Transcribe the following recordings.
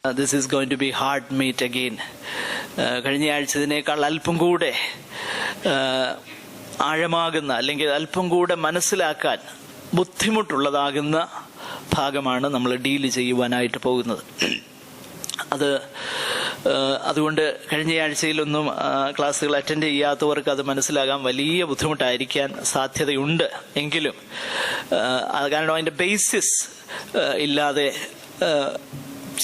This is going to be hard meet again. കഴിഞ്ഞ ആഴ്ചതിനേക്കാൾ അല്പം കൂടെ ആഴമാകുന്ന അല്ലെങ്കിൽ അല്പം കൂടെ മനസ്സിലാക്കാൻ ബുദ്ധിമുട്ടുള്ളതാകുന്ന ഭാഗമാണ് നമ്മൾ ഡീൽ ചെയ്യുവാനായിട്ട് പോകുന്നത്. അതുകൊണ്ട് കഴിഞ്ഞ ആഴ്ചയിലൊന്നും ക്ലാസ്സുകൾ അറ്റൻഡ് ചെയ്യാത്തവർക്ക് അത് മനസ്സിലാകാൻ വലിയ ബുദ്ധിമുട്ടായിരിക്കാൻ സാധ്യതയുണ്ട്. എങ്കിലും കാരണം അതിൻ്റെ ബേസിസ് ഇല്ലാതെ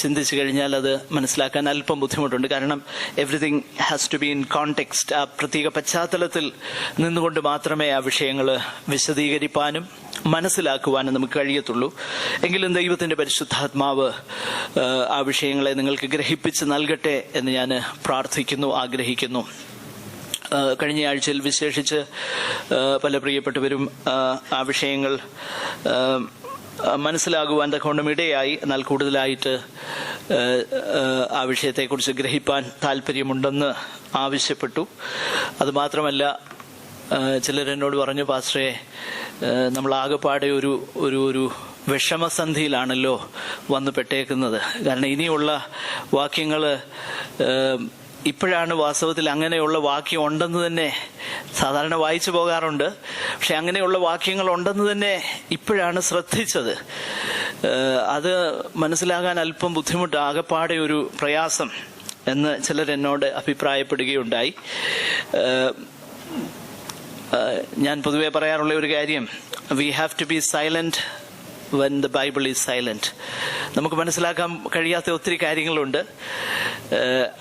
ചിന്തിച്ചു കഴിഞ്ഞാൽ അത് മനസ്സിലാക്കാൻ അല്പം ബുദ്ധിമുട്ടുണ്ട്. കാരണം everything has to be in context. ആ പ്രത്യേക പശ്ചാത്തലത്തിൽ നിന്നുകൊണ്ട് മാത്രമേ ആ വിഷയങ്ങൾ വിശദീകരിപ്പാനും മനസ്സിലാക്കുവാനും നമുക്ക് കഴിയത്തുള്ളൂ. എങ്കിലും ദൈവത്തിൻ്റെ പരിശുദ്ധാത്മാവ് ആ വിഷയങ്ങളെ നിങ്ങൾക്ക് ഗ്രഹിപ്പിച്ച് നൽകട്ടെ എന്ന് ഞാൻ പ്രാർത്ഥിക്കുന്നു, ആഗ്രഹിക്കുന്നു. കഴിഞ്ഞ ആഴ്ചയിൽ വിശേഷിച്ച് പല പ്രിയപ്പെട്ടവരും ആ വിഷയങ്ങൾ മനസ്സിലാകുവാൻ തക്കവണ്ണം ഇടയായി. എന്നാൽ കൂടുതലായിട്ട് ആ വിഷയത്തെക്കുറിച്ച് ഗ്രഹിപ്പാൻ താല്പര്യമുണ്ടെന്ന് ആവശ്യപ്പെട്ടു. അതുമാത്രമല്ല, ചിലരെന്നോട് പറഞ്ഞു, പാസ്റ്ററെ, നമ്മൾ ആകെപ്പാടെ ഒരു വിഷമസന്ധിയിലാണല്ലോ വന്നു പെട്ടേക്കുന്നത്. കാരണം ഇനിയുള്ള വാക്യങ്ങൾ ഇപ്പോഴാണ് വാസ്തവത്തിൽ അങ്ങനെയുള്ള വാക്യം ഉണ്ടെന്ന് തന്നെ സാധാരണ വായിച്ചു പോകാറുണ്ട്. പക്ഷെ അങ്ങനെയുള്ള വാക്യങ്ങൾ ഉണ്ടെന്ന് തന്നെ ഇപ്പോഴാണ് ശ്രദ്ധിച്ചത്. അത് മനസ്സിലാകാൻ അല്പം ബുദ്ധിമുട്ട്, ആകെപ്പാടെ ഒരു പ്രയാസം എന്ന് ചിലരെന്നോട് അഭിപ്രായപ്പെടുകയുണ്ടായി. ഞാൻ പൊതുവെ പറയാറുള്ള ഒരു കാര്യം, we have to be silent when the Bible is silent. നമുക്ക് മനസ്സിലാക്കാൻ കഴിയാത്ത ഒത്തിരി കാര്യങ്ങളുണ്ട്.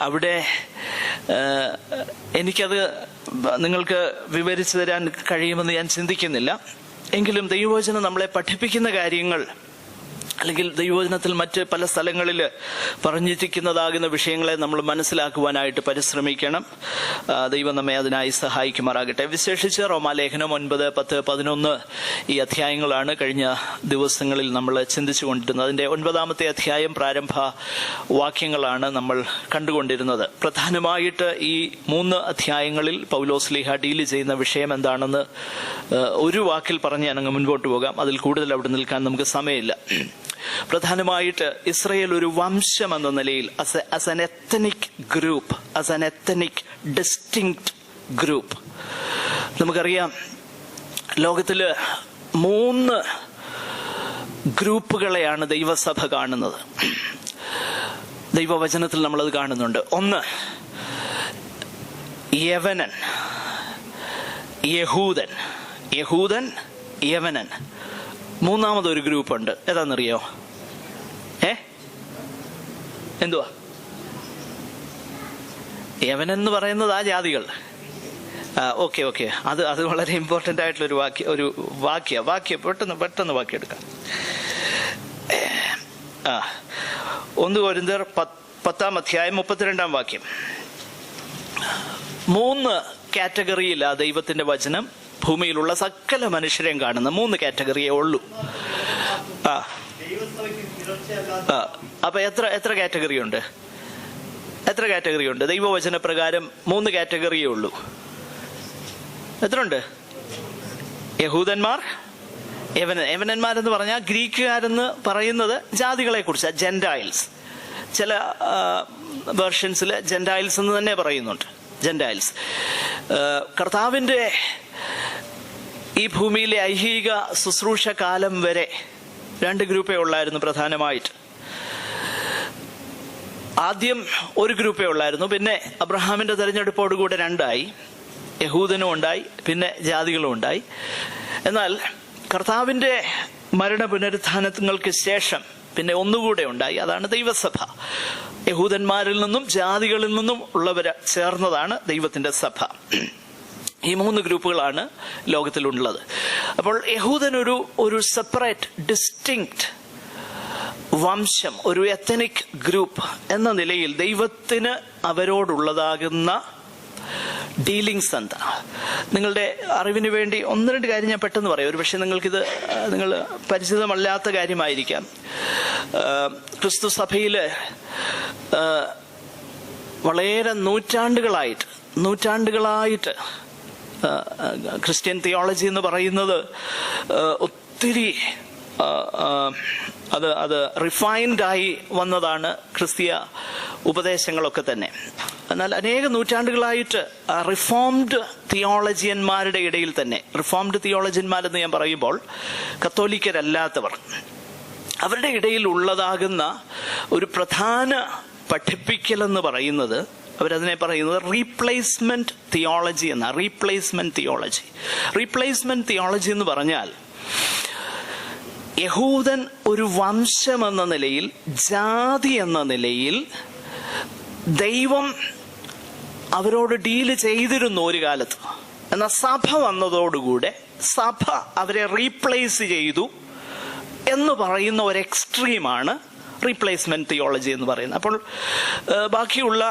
അവിടെ എനിക്കത് നിങ്ങൾക്ക് വിവരിച്ചു തരാൻ കഴിയുമെന്ന് ഞാൻ ചിന്തിക്കുന്നില്ല. എങ്കിലും ദൈവവചനം നമ്മളെ പഠിപ്പിക്കുന്ന കാര്യങ്ങൾ, അല്ലെങ്കിൽ ദൈവവചനത്തിൽ മറ്റ് പല സ്ഥലങ്ങളിൽ പറഞ്ഞിരിക്കുന്നതാകുന്ന വിഷയങ്ങളെ നമ്മൾ മനസ്സിലാക്കുവാനായിട്ട് പരിശ്രമിക്കണം. ദൈവം നമ്മെ അതിനായി സഹായിക്കുമാറാകട്ടെ. വിശേഷിച്ച് റോമാലേഖനം 9, 10, 11 ഈ അധ്യായങ്ങളാണ് കഴിഞ്ഞ ദിവസങ്ങളിൽ നമ്മൾ ചിന്തിച്ചു കൊണ്ടിരുന്നത്. അതിൻ്റെ 9-ാമത്തെ അധ്യായം പ്രാരംഭ വാക്യങ്ങളാണ് നമ്മൾ കണ്ടുകൊണ്ടിരുന്നത്. പ്രധാനമായിട്ട് ഈ 3 അധ്യായങ്ങളിൽ പൗലോസ്ലീഹ ഡീൽ ചെയ്യുന്ന വിഷയം എന്താണെന്ന് ഒരു വാക്കിൽ പറഞ്ഞ് ഞാൻ അങ്ങ് മുൻപോട്ട് പോകാം. അതിൽ കൂടുതൽ അവിടെ നിൽക്കാൻ നമുക്ക് സമയമില്ല. പ്രധാനമായിട്ട് ഇസ്രയേൽ ഒരു വംശം എന്ന നിലയിൽ as an ethnic group, as an ethnic distinct group, നമുക്കറിയാം ലോകത്തില് 3 ഗ്രൂപ്പുകളെയാണ് ദൈവസഭ കാണുന്നത്. ദൈവവചനത്തിൽ നമ്മളത് കാണുന്നുണ്ട്. ഒന്ന് യവനൻ, യഹൂദൻ, യവനൻ. മൂന്നാമതൊരു ഗ്രൂപ്പുണ്ട്. ഏതാണെന്നറിയോ? എന്തുവാ? യവനൻ എന്ന് പറയുന്നത് ആ ജാതികൾ. ഓക്കെ. അത് വളരെ ഇമ്പോർട്ടൻ്റ് ആയിട്ടുള്ളൊരു വാക്യം പെട്ടെന്ന് വാക്യം എടുക്കാം. 1 കൊരിന്ത്യർ 10-ാം അധ്യായം 32-ാം വാക്യം. 3 കാറ്റഗറിയിലാ ദൈവത്തിന്റെ വചനം ഭൂമിയിലുള്ള സകല മനുഷ്യരെയും കാണുന്ന 3 കാറ്റഗറിയേ ഉള്ളൂ. അപ്പൊ എത്ര കാറ്റഗറി ഉണ്ട്? ദൈവവചന പ്രകാരം 3 കാറ്റഗറിയേ ഉള്ളൂ. എത്ര ഉണ്ട്? യഹൂദന്മാർ, യവനന്മാരെന്ന് പറഞ്ഞാൽ ഗ്രീക്കുകാരെന്ന് പറയുന്നത് ജാതികളെ കുറിച്ച്, ജെന്റൈൽസ്. ചില വേർഷൻസിൽ ജെന്റൈൽസ് എന്ന് തന്നെ പറയുന്നുണ്ട്. ജെന്റൈൽസ് കർത്താവിന്റെ ഈ ഭൂമിയിലെ ഐഹിക ശുശ്രൂഷ കാലം വരെ 2 ഗ്രൂപ്പേ ഉള്ളായിരുന്നു പ്രധാനമായിട്ട്. ആദ്യം ഒരു ഗ്രൂപ്പേ ഉള്ളായിരുന്നു. പിന്നെ അബ്രഹാമിന്റെ തെരഞ്ഞെടുപ്പോടുകൂടെ 2ആയി. യഹൂദനും ഉണ്ടായി, പിന്നെ ജാതികളും ഉണ്ടായി. എന്നാൽ കർത്താവിന്റെ മരണ പുനരുത്ഥാനങ്ങൾക്ക് ശേഷം പിന്നെ ഒന്നുകൂടെ ഉണ്ടായി. അതാണ് ദൈവസഭ. യഹൂദന്മാരിൽ നിന്നും ജാതികളിൽ നിന്നും ഉള്ളവർ ചേർന്നതാണ് ദൈവത്തിന്റെ സഭ. ഈ 3 ഗ്രൂപ്പുകളാണ് ലോകത്തിലുള്ളത്. അപ്പോൾ യഹൂദൻ ഒരു സെപ്പറേറ്റ് ഡിസ്റ്റിങ്ക്റ്റ് വംശം, ഒരു എത്തനിക് ഗ്രൂപ്പ് എന്ന നിലയിൽ ദൈവത്തിന് അവരോടുള്ളതാകുന്ന ഡീലിങ്സ് എന്താ? നിങ്ങളുടെ അറിവിന് വേണ്ടി 1-2 കാര്യം ഞാൻ പെട്ടെന്ന് പറയാം. ഒരു പക്ഷെ നിങ്ങൾ പരിചിതമല്ലാത്ത കാര്യമായിരിക്കാം. ക്രിസ്തു സഭയില് വളരെ നൂറ്റാണ്ടുകളായിട്ട് ക്രിസ്ത്യൻ തിയോളജി എന്ന് പറയുന്നത് ഒത്തിരി അത് റിഫൈൻഡായി വന്നതാണ് ക്രിസ്തീയ ഉപദേശങ്ങളൊക്കെ തന്നെ. എന്നാൽ അനേക നൂറ്റാണ്ടുകളായിട്ട് റിഫോംഡ് തിയോളജിയന്മാരുടെ ഇടയിൽ തന്നെ, റിഫോംഡ് തിയോളജിയന്മാരെന്ന് ഞാൻ പറയുമ്പോൾ കത്തോലിക്കരല്ലാത്തവർ, അവരുടെ ഇടയിൽ ഉള്ളതാകുന്ന ഒരു പ്രധാന പഠിപ്പിക്കലെന്ന് പറയുന്നത്, അവരതിനെ പറയുന്നത് റീപ്ലേസ്മെന്റ് തിയോളജി എന്ന. റീപ്ലേസ്മെന്റ് തിയോളജി എന്ന് പറഞ്ഞാൽ, യഹൂദൻ ഒരു വംശം എന്ന നിലയിൽ, ജാതി എന്ന നിലയിൽ ദൈവം അവരോട് ഡീല് ചെയ്തിരുന്നു ഒരു കാലത്ത്. എന്നാൽ സഭ വന്നതോടുകൂടെ സഭ അവരെ റീപ്ലേസ് ചെയ്തു എന്ന് പറയുന്ന ഒരു എക്സ്ട്രീമാണ് റീപ്ലേസ്മെന്റ് തിയോളജി എന്ന് പറയുന്നത്. അപ്പോൾ ബാക്കിയുള്ള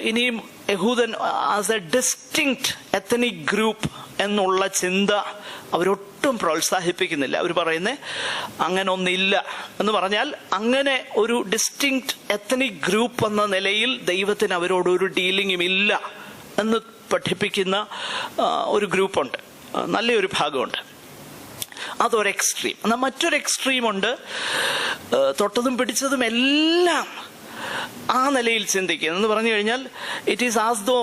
ഇനിയും യഹൂദൻ as a distinct ethnic group എന്നുള്ള ചിന്ത അവരൊട്ടും പ്രോത്സാഹിപ്പിക്കുന്നില്ല. അവർ പറയുന്നത് അങ്ങനെ ഒന്നില്ല എന്ന് പറഞ്ഞാൽ, അങ്ങനെ ഒരു ഡിസ്റ്റിങ്ക്റ്റ് എത്നിക് ഗ്രൂപ്പ് എന്ന നിലയിൽ ദൈവത്തിന് അവരോടൊരു ഡീലിംഗും ഇല്ല എന്ന് പഠിപ്പിക്കുന്ന ഒരു ഗ്രൂപ്പുണ്ട്, നല്ലൊരു ഭാഗമുണ്ട്. അതൊരു എക്സ്ട്രീം. എന്നാൽ മറ്റൊരു എക്സ്ട്രീം ഉണ്ട്, തൊട്ടതും പിടിച്ചതും എല്ലാം ആ നിലയിൽ ചിന്തിക്കുക എന്ന് പറഞ്ഞു കഴിഞ്ഞാൽ, ഇറ്റ് ഈസ് ആസ് ദോ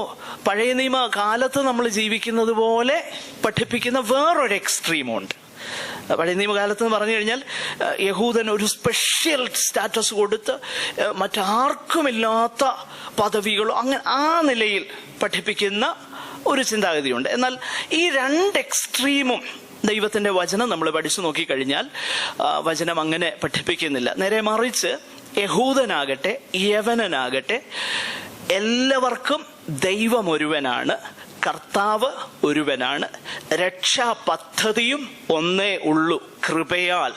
പഴയ നിയമ കാലത്ത് നമ്മൾ ജീവിക്കുന്നത് പോലെ പഠിപ്പിക്കുന്ന വേറൊരു എക്സ്ട്രീമുണ്ട്. പഴയ നിയമകാലത്ത് എന്ന് പറഞ്ഞു കഴിഞ്ഞാൽ യഹൂദൻ ഒരു സ്പെഷ്യൽ സ്റ്റാറ്റസ് കൊടുത്ത് മറ്റാർക്കുമില്ലാത്ത പദവികളോ അങ്ങനെ ആ നിലയിൽ പഠിപ്പിക്കുന്ന ഒരു ചിന്താഗതിയുണ്ട്. എന്നാൽ ഈ രണ്ട് എക്സ്ട്രീമും ദൈവത്തിന്റെ വചനം നമ്മൾ പഠിച്ചു നോക്കിക്കഴിഞ്ഞാൽ വചനം അങ്ങനെ പഠിപ്പിക്കുന്നില്ല. നേരെ മറിച്ച് യഹൂദനാകട്ടെ യവനനാകട്ടെ എല്ലാവർക്കും ദൈവം ഒരുവനാണ്, കർത്താവ് ഒരുവനാണ്, രക്ഷാ പദ്ധതിയും ഒന്നേ ഉള്ളൂ, കൃപയാൽ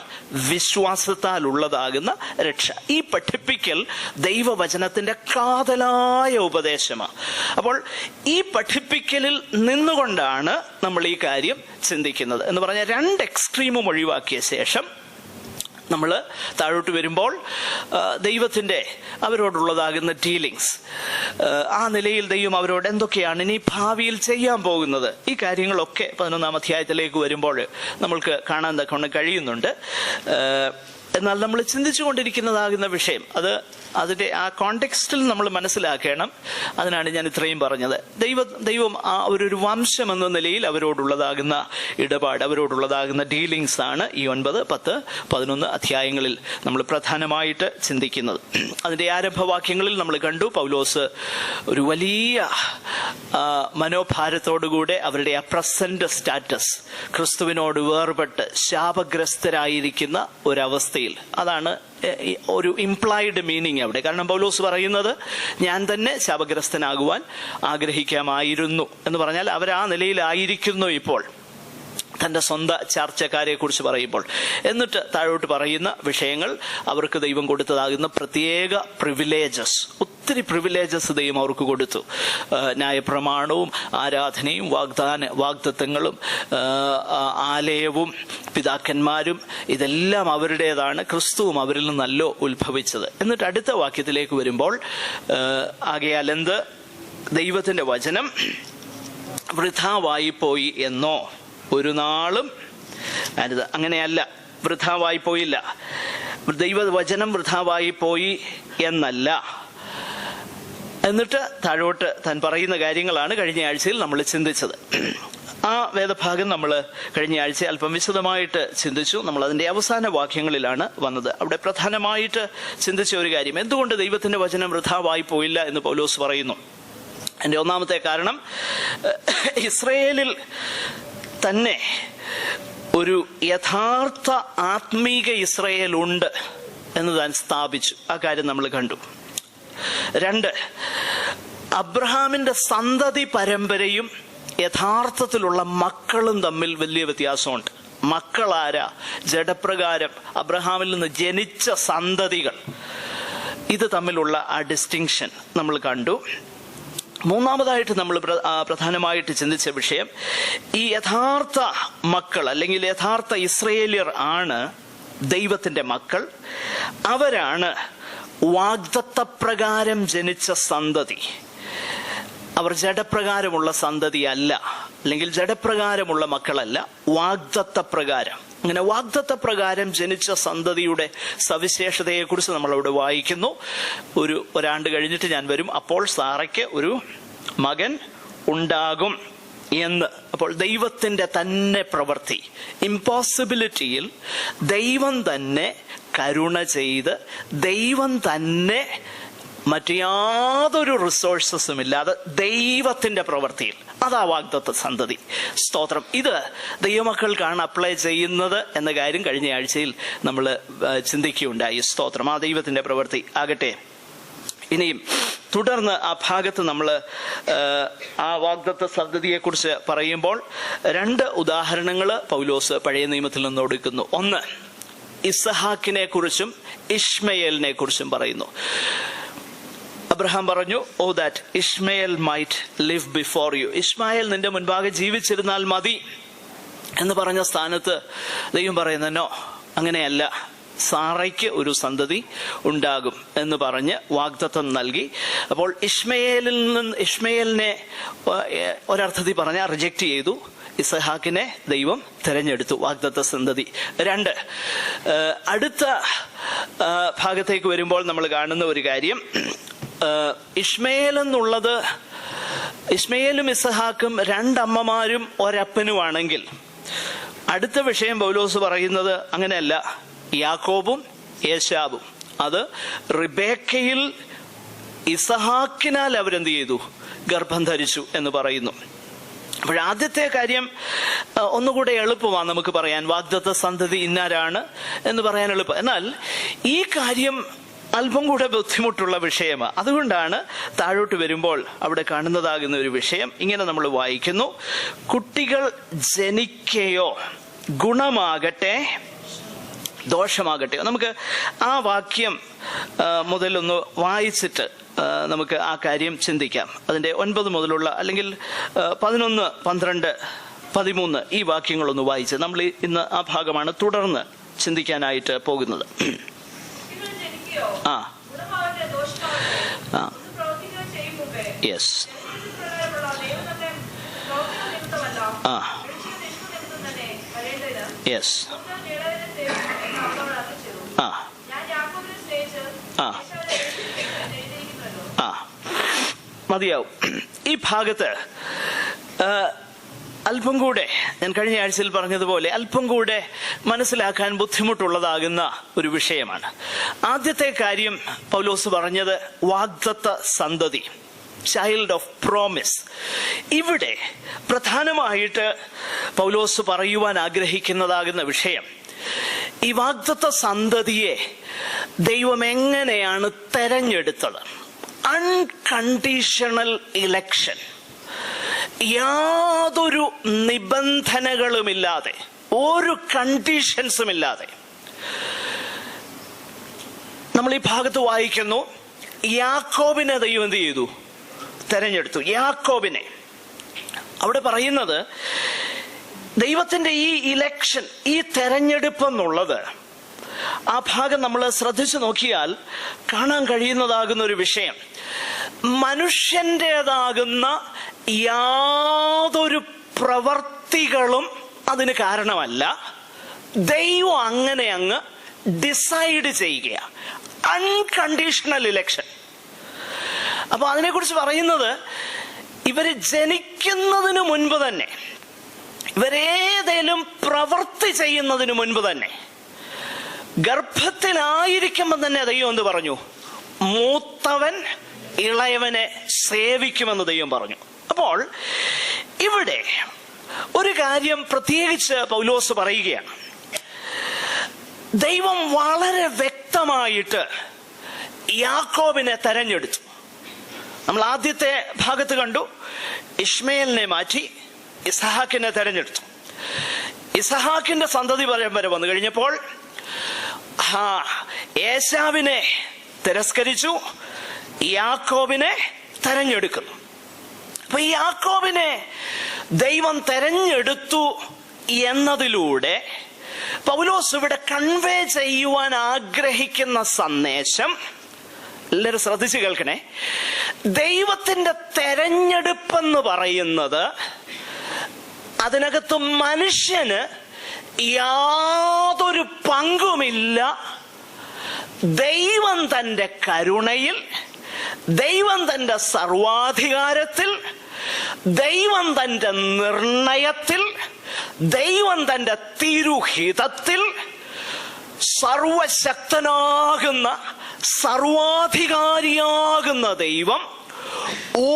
വിശ്വാസത്താൽ ഉള്ളതാകുന്ന രക്ഷ. ഈ പഠിപ്പിക്കൽ ദൈവവചനത്തിന്റെ കാതലായ ഉപദേശമാണ്. അപ്പോൾ ഈ പഠിപ്പിക്കലിൽ നിന്നുകൊണ്ടാണ് നമ്മൾ ഈ കാര്യം ചിന്തിക്കുന്നത്. എന്ന് പറഞ്ഞാൽ രണ്ട് എക്സ്ട്രീമും ഒഴിവാക്കിയ ശേഷം നമ്മൾ താഴോട്ട് വരുമ്പോൾ ദൈവത്തിൻ്റെ അവരോടുള്ളതാകുന്ന ഡീലിങ്സ്, ആ നിലയിൽ ദൈവം അവരോട് എന്തൊക്കെയാണ് ഇനി ഭാവിയിൽ ചെയ്യാൻ പോകുന്നത്, ഈ കാര്യങ്ങളൊക്കെ 11-ാം അധ്യായത്തിലേക്ക് വരുമ്പോൾ നമ്മൾക്ക് കാണാൻ തക്കവണ്ണം കഴിയുന്നുണ്ട്. എന്നാൽ നമ്മൾ ചിന്തിച്ചു കൊണ്ടിരിക്കുന്നതാകുന്ന വിഷയം അതിൻ്റെ ആ കോണ്ടെക്സ്റ്റിൽ നമ്മൾ മനസ്സിലാക്കണം. അതിനാണ് ഞാൻ ഇത്രയും പറഞ്ഞത്. ദൈവം ആ ഒരു വംശം എന്ന നിലയിൽ അവരോടുള്ളതാകുന്ന ഇടപാട്, അവരോടുള്ളതാകുന്ന ഡീലിങ്സ് ആണ് ഈ 9, 10, 11 അധ്യായങ്ങളിൽ നമ്മൾ പ്രധാനമായിട്ട് ചിന്തിക്കുന്നത്. അതിൻ്റെ ആരംഭവാക്യങ്ങളിൽ നമ്മൾ കണ്ടു, പൗലോസ് ഒരു വലിയ മനോഭാരത്തോടുകൂടെ അവരുടെ ആ പ്രസന്റ് സ്റ്റാറ്റസ്, ക്രിസ്തുവിനോട് വേർപെട്ട് ശാപഗ്രസ്തരായിരിക്കുന്ന ഒരവസ്ഥയിൽ, അതാണ് ഒരു ഇംപ്ലൈഡ് മീനിങ് അവിടെ. കാരണം പൗലോസ് പറയുന്നത് ഞാൻ തന്നെ ശാപഗ്രസ്തനാകുവാൻ ആഗ്രഹിക്കാമായിരുന്നു എന്ന് പറഞ്ഞാൽ അവർ ആ നിലയിലായിരിക്കുന്നു ഇപ്പോൾ, തൻ്റെ സ്വന്തം ചർച്ചക്കാരെ കുറിച്ച് പറയുമ്പോൾ. എന്നിട്ട് താഴോട്ട് പറയുന്ന വിഷയങ്ങൾ അവർക്ക് ദൈവം കൊടുത്തതാകുന്ന പ്രത്യേക പ്രിവിലേജസ്, ഒത്തിരി പ്രിവിലേജസ് ദൈവം അവർക്ക് കൊടുത്തു. ന്യായപ്രമാണവും ആരാധനയും വാഗ്ദത്തങ്ങളും ആലയവും പിതാക്കന്മാരും ഇതെല്ലാം അവരുടേതാണ്. ക്രിസ്തുവും അവരിൽ നിന്നല്ലോ ഉത്ഭവിച്ചത്. എന്നിട്ട് അടുത്ത വാക്യത്തിലേക്ക് വരുമ്പോൾ, ആകയാൽ എന്ത് ദൈവത്തിൻ്റെ വചനം വൃഥാവായി പോയി എന്നോ, ഒരു നാളും അങ്ങനെയല്ല, വൃഥാവായി പോയില്ല. ദൈവവചനം വൃഥാവായി പോയി എന്നല്ല. എന്നിട്ട് താഴോട്ട് താൻ പറയുന്ന കാര്യങ്ങളാണ് കഴിഞ്ഞ ആഴ്ചയിൽ നമ്മൾ ചിന്തിച്ചത്. ആ വേദഭാഗം നമ്മൾ കഴിഞ്ഞ ആഴ്ച അല്പം വിശദമായിട്ട് ചിന്തിച്ചു. നമ്മൾ അതിൻ്റെ അവസാന വാക്യങ്ങളിലാണ് വന്നത്. അവിടെ പ്രധാനമായിട്ട് ചിന്തിച്ച ഒരു കാര്യം, എന്തുകൊണ്ട് ദൈവത്തിൻ്റെ വചനം വൃഥാവായി പോയില്ല എന്ന് പൗലോസ് പറയുന്നു. എൻ്റെ ഒന്നാമത്തെ കാരണം, ഇസ്രയേലിൽ തന്നെ ഒരു യഥാർത്ഥ ആത്മീക ഇസ്രയേൽ ഉണ്ട് എന്ന് താൻ സ്ഥാപിച്ചു. ആ കാര്യം നമ്മൾ കണ്ടു. 2, അബ്രഹാമിന്റെ സന്തതി പരമ്പരയും യഥാർത്ഥത്തിലുള്ള മക്കളും തമ്മിൽ വലിയ വ്യത്യാസമുണ്ട്. മക്കളാരാ? ജഡപ്രകാരം അബ്രഹാമിൽ നിന്ന് ജനിച്ച സന്തതികൾ. ഇത് തമ്മിലുള്ള ആ ഡിസ്റ്റിങ്ഷൻ നമ്മൾ കണ്ടു. മൂന്നാമതായിട്ട് നമ്മൾ പ്രധാനമായിട്ട് ചിന്തിച്ച വിഷയം, ഈ യഥാർത്ഥ മക്കൾ അല്ലെങ്കിൽ യഥാർത്ഥ ഇസ്രയേലിയർ ആണ് ദൈവത്തിൻ്റെ മക്കൾ. അവരാണ് വാഗ്ദത്തപ്രകാരം ജനിച്ച സന്തതി. അവർ ജഡപ്രകാരമുള്ള സന്തതി അല്ല, അല്ലെങ്കിൽ ജഡപ്രകാരമുള്ള മക്കളല്ല, വാഗ്ദത്തപ്രകാരം. അങ്ങനെ വാഗ്ദത്ത പ്രകാരം ജനിച്ച സന്തതിയുടെ സവിശേഷതയെക്കുറിച്ച് നമ്മളവിടെ വായിക്കുന്നു. ഒരാണ്ട് കഴിഞ്ഞിട്ട് ഞാൻ വരും, അപ്പോൾ സാറയ്ക്ക് ഒരു മകൻ ഉണ്ടാകും എന്ന്. അപ്പോൾ ദൈവത്തിന്റെ തന്നെ പ്രവൃത്തി, ഇമ്പോസിബിലിറ്റിയിൽ ദൈവം തന്നെ കരുണ ചെയ്ത്, ദൈവം തന്നെ മറ്റു യാതൊരു റിസോഴ്സസും ഇല്ലാതെ ദൈവത്തിന്റെ പ്രവൃത്തിയിൽ, അതാ വാഗ്ദത്ത സന്തതി. സ്തോത്രം. ഇത് ദൈവമക്കൾക്കാണ് അപ്ലൈ ചെയ്യുന്നത് എന്ന കാര്യം കഴിഞ്ഞ ആഴ്ചയിൽ നമ്മൾ ചിന്തിക്കുകയുണ്ടായി. സ്തോത്രം. ആ ദൈവത്തിന്റെ പ്രവൃത്തി ആകട്ടെ. ഇനിയും തുടർന്ന് ആ ഭാഗത്ത് നമ്മൾ ആ വാഗ്ദത്ത സന്തതിയെ കുറിച്ച് പറയുമ്പോൾ 2 ഉദാഹരണങ്ങൾ പൗലോസ് പഴയ നിയമത്തിൽ നിന്ന് കൊടുക്കുന്നു. ഒന്ന്, ഇസഹാക്കിനെ കുറിച്ചും ഇഷ്മയേലിനെ കുറിച്ചും പറയുന്നു. അബ്രഹാം പറഞ്ഞു, oh that Ishmael might live before you, Ishmael നിന്റെ മുൻപാകെ ജീവിച്ചിരുന്നാൽ മതി എന്ന് പറഞ്ഞ സ്ഥാനത്ത് ദൈവം പറയുന്നോ, അങ്ങനെയല്ല, സാറയ്ക്ക് ഒരു സന്തതി ഉണ്ടാകും എന്ന് പറഞ്ഞ് വാഗ്ദത്തം നൽകി. അപ്പോൾ ഇഷ്മയേലിനെ ഒരർത്ഥത്തിൽ പറഞ്ഞാൽ റിജക്റ്റ് ചെയ്തു, ഇസഹാക്കിനെ ദൈവം തിരഞ്ഞെടുത്തു, വാഗ്ദത്ത സന്തതി. 2, അടുത്ത ഭാഗത്തേക്ക് വരുമ്പോൾ നമ്മൾ കാണുന്ന ഒരു കാര്യം, ഇഷ്മയേലും ഇസഹാക്കും 2 അമ്മമാരും ഒരപ്പനുമാണെങ്കിൽ, അടുത്ത വിഷയം പൗലോസ് പറയുന്നത് അങ്ങനെയല്ല, യാക്കോബും ഏശാവും. അത് റിബേക്കയിൽ ഇസഹാക്കിനാൽ അവരെന്ത് ചെയ്തു? ഗർഭം ധരിച്ചു എന്ന് പറയുന്നു. അപ്പോഴാദ്യത്തെ കാര്യം ഒന്നുകൂടെ എളുപ്പമാണ് നമുക്ക് പറയാൻ, വാഗ്ദത്ത സന്തതി ഇന്നാരാണ് എന്ന് പറയാൻ എളുപ്പം. എന്നാൽ ഈ കാര്യം അല്പം കൂടെ ബുദ്ധിമുട്ടുള്ള വിഷയമാണ്. അതുകൊണ്ടാണ് താഴോട്ട് വരുമ്പോൾ അവിടെ കാണുന്നതാകുന്ന ഒരു വിഷയം ഇങ്ങനെ നമ്മൾ വായിക്കുന്നു: കുട്ടികൾ ജനിക്കയോ ഗുണമാകട്ടെ ദോഷമാകട്ടെ. നമുക്ക് ആ വാക്യം മുതലൊന്ന് വായിച്ചിട്ട് നമുക്ക് ആ കാര്യം ചിന്തിക്കാം. അതിൻ്റെ 9 മുതലുള്ള അല്ലെങ്കിൽ 11, 12, 13 ഈ വാക്യങ്ങളൊന്ന് വായിച്ച് നമ്മൾ ഇന്ന് ആ ഭാഗമാണ് തുടർന്ന് ചിന്തിക്കാനായിട്ട് പോകുന്നത്. യെസ്. യെസ്. മതിയാവും. ഈ ഭാഗത്ത് അല്പം കൂടെ ഞാൻ കഴിഞ്ഞ ആഴ്ചയിൽ പറഞ്ഞതുപോലെ അല്പം കൂടെ മനസ്സിലാക്കാൻ ബുദ്ധിമുട്ടുള്ളതാകുന്ന ഒരു വിഷയമാണ്. ആദ്യത്തെ കാര്യം പൗലോസ് പറഞ്ഞത് വാഗ്ദത്ത സന്തതി, ചൈൽഡ് ഓഫ് പ്രോമിസ്. ഇവിടെ പ്രധാനമായിട്ട് പൗലോസ് പറയുവാൻ ആഗ്രഹിക്കുന്നതാകുന്ന വിഷയം, ഈ വാഗ്ദത്ത സന്തതിയെ ദൈവം എങ്ങനെയാണ് തെരഞ്ഞെടുത്തത്. അൺകണ്ടീഷണൽ ഇലക്ഷൻ, യാതൊരു നിബന്ധനകളുമില്ലാതെ, ഒരു കണ്ടീഷൻസും ഇല്ലാതെ. നമ്മൾ ഈ ഭാഗത്ത് വായിക്കുന്നു, യാക്കോബിനെ ദൈവം എന്ത് ചെയ്തു? തെരഞ്ഞെടുത്തു. യാക്കോബിനെ. അവിടെ പറയുന്നത് ദൈവത്തിന്റെ ഈ ഇലക്ഷൻ, ഈ തെരഞ്ഞെടുപ്പ് എന്നുള്ളത്, ആ ഭാഗം നമ്മൾ ശ്രദ്ധിച്ചു നോക്കിയാൽ കാണാൻ കഴിയുന്നതാകുന്ന ഒരു വിഷയം, മനുഷ്യൻ്റെതാകുന്ന യാതൊരു പ്രവർത്തികളും അതിന് കാരണമല്ല. ദൈവം അങ്ങനെ അങ്ങ് ഡിസൈഡ് ചെയ്യുക. Unconditional election. അപ്പൊ അതിനെക്കുറിച്ച് പറയുന്നത്, ഇവര് ജനിക്കുന്നതിന് മുൻപ് തന്നെ, ഇവരേതേലും പ്രവൃത്തി ചെയ്യുന്നതിന് മുൻപ് തന്നെ, ഗർഭത്തിലായിരിക്കുമ്പോൾ തന്നെ ദൈവം എന്ത് പറഞ്ഞു? മൂത്തവൻ ഇളയവനെ സേവിക്കുമെന്ന് ദൈവം പറഞ്ഞു. അപ്പോൾ ഇവിടെ ഒരു കാര്യം പ്രത്യേകിച്ച് പൗലോസ് പറയുകയാണ്. ദൈവം വളരെ വ്യക്തമായിട്ട് യാക്കോബിനെ തെരഞ്ഞെടുത്തു. നമ്മൾ ആദ്യത്തെ ഭാഗത്ത് കണ്ടു, ഇഷ്മയേലിനെ മാറ്റി ഇസഹാക്കിനെ തെരഞ്ഞെടുത്തു. ഇസഹാക്കിന്റെ സന്തതി പരമ്പര വന്നു കഴിഞ്ഞപ്പോൾ ഏശാവിനെ തിരസ്കരിച്ചു, യാക്കോബിനെ തെരഞ്ഞെടുക്കുന്നു. അപ്പൊ ഈ യാക്കോബിനെ ദൈവം തെരഞ്ഞെടുത്തു എന്നതിലൂടെ പൗലോസ് ഇവിടെ കൺവേ ചെയ്യുവാൻ ആഗ്രഹിക്കുന്ന സന്ദേശം, എല്ലാവരും ശ്രദ്ധിച്ചു കേൾക്കണേ. ദൈവത്തിന്റെ തെരഞ്ഞെടുപ്പെന്ന് പറയുന്നത് അതിനകത്ത് മനുഷ്യന് യാതൊരു പങ്കുമില്ല. ദൈവം തൻ്റെ കരുണയിൽ, ദൈവം തൻ്റെ സർവാധികാരത്തിൽ, ദൈവം തൻ്റെ നിർണയത്തിൽ, ദൈവം തൻ്റെ തിരുഹിതത്തിൽ, സർവശക്തനാകുന്ന സർവാധികാരിയാകുന്ന ദൈവം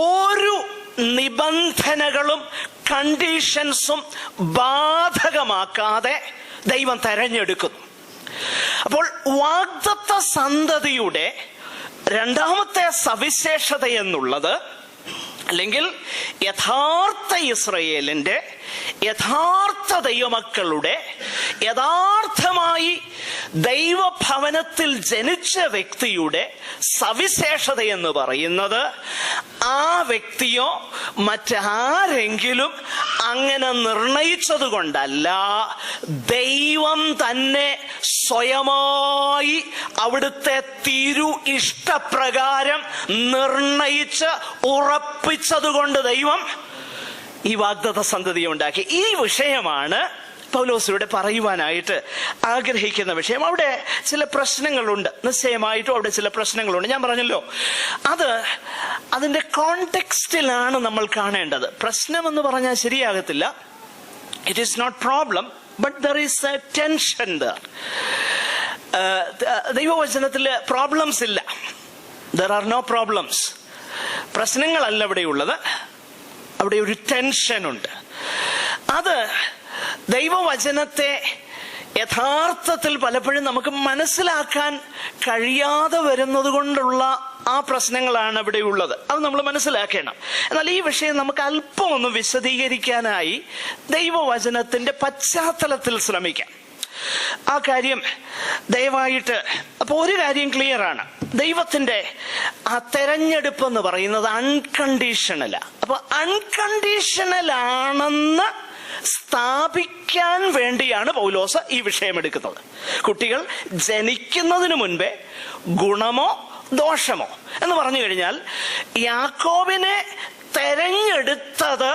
ഒരു നിബന്ധനകളും കണ്ടീഷൻസും ബാധകമാക്കാതെ ദൈവം തെരഞ്ഞെടുക്കുന്നു. അപ്പോൾ വാഗ്ദത്ത സന്തതിയുടെ രണ്ടാമത്തെ സവിശേഷത എന്നുള്ളത്, അല്ലെങ്കിൽ യഥാർത്ഥ ഇസ്രയേലിന്റെ, യഥാർത്ഥ ദൈവമക്കളുടെ, യഥാർത്ഥമായി ദൈവഭവനത്തിൽ ജനിച്ച വ്യക്തിയുടെ സവിശേഷത എന്ന് പറയുന്നത്, ആ വ്യക്തിയോ മറ്റാരെങ്കിലും അങ്ങനെ നിർണയിച്ചത് കൊണ്ടല്ല, ദൈവം തന്നെ സ്വയമായി അവിടുത്തെ തിരു ഇഷ്ടപ്രകാരം നിർണയിച്ച് ഉറപ്പിച്ചത് കൊണ്ട് ദൈവം ഈ വാഗ്ദത്ത സന്തതിയെ ഉണ്ടാക്കി. ഈ വിഷയമാണ് പൗലോസ് ഇവിടെ പറയുവാനായിട്ട് ആഗ്രഹിക്കുന്ന വിഷയം. അവിടെ ചില പ്രശ്നങ്ങളുണ്ട്, നിശ്ചയമായിട്ടും അവിടെ ചില പ്രശ്നങ്ങളുണ്ട്. ഞാൻ പറഞ്ഞല്ലോ, അതിന്റെ കോണ്ടെക്സ്റ്റിലാണ് നമ്മൾ കാണേണ്ടത്. പ്രശ്നം എന്ന് പറഞ്ഞാൽ ശരിയാകത്തില്ല. It is not problem, but there is a tension there. ദൈവവചനത്തിൽ പ്രോബ്ലംസ് ഇല്ല. There are no problems. പ്രശ്നങ്ങളല്ല അവിടെയുള്ളത്, അവിടെ ഒരു ടെൻഷനുണ്ട്. അത് ദൈവവചനത്തെ യഥാർത്ഥത്തിൽ പലപ്പോഴും നമുക്ക് മനസ്സിലാക്കാൻ കഴിയാതെ വരുന്നത് കൊണ്ടുള്ള ആ പ്രശ്നങ്ങളാണ് അവിടെ ഉള്ളത്. അത് നമ്മൾ മനസ്സിലാക്കണം. എന്നാൽ ഈ വിഷയം നമുക്ക് അല്പം ഒന്ന് വിശദീകരിക്കാനായി ദൈവവചനത്തിന്റെ പശ്ചാത്തലത്തിൽ ശ്രമിക്കാം. ആ കാര്യം ദയവായിട്ട്, അപ്പൊ ഒരു കാര്യം ക്ലിയർ ആണ്, ദൈവത്തിന്റെ ആ തെരഞ്ഞെടുപ്പ് എന്ന് പറയുന്നത് അൺകണ്ടീഷണലാ. അപ്പൊ അൺകണ്ടീഷണൽ ആണെന്ന് സ്ഥാപിക്കാൻ വേണ്ടിയാണ് പൗലോസ് ഈ വിഷയം എടുക്കുന്നത്. കുട്ടികൾ ജനിക്കുന്നതിന് മുൻപേ ഗുണമോ ദോഷമോ എന്ന് പറഞ്ഞു കഴിഞ്ഞാൽ, യാക്കോബിനെ തെരഞ്ഞെടുത്തത്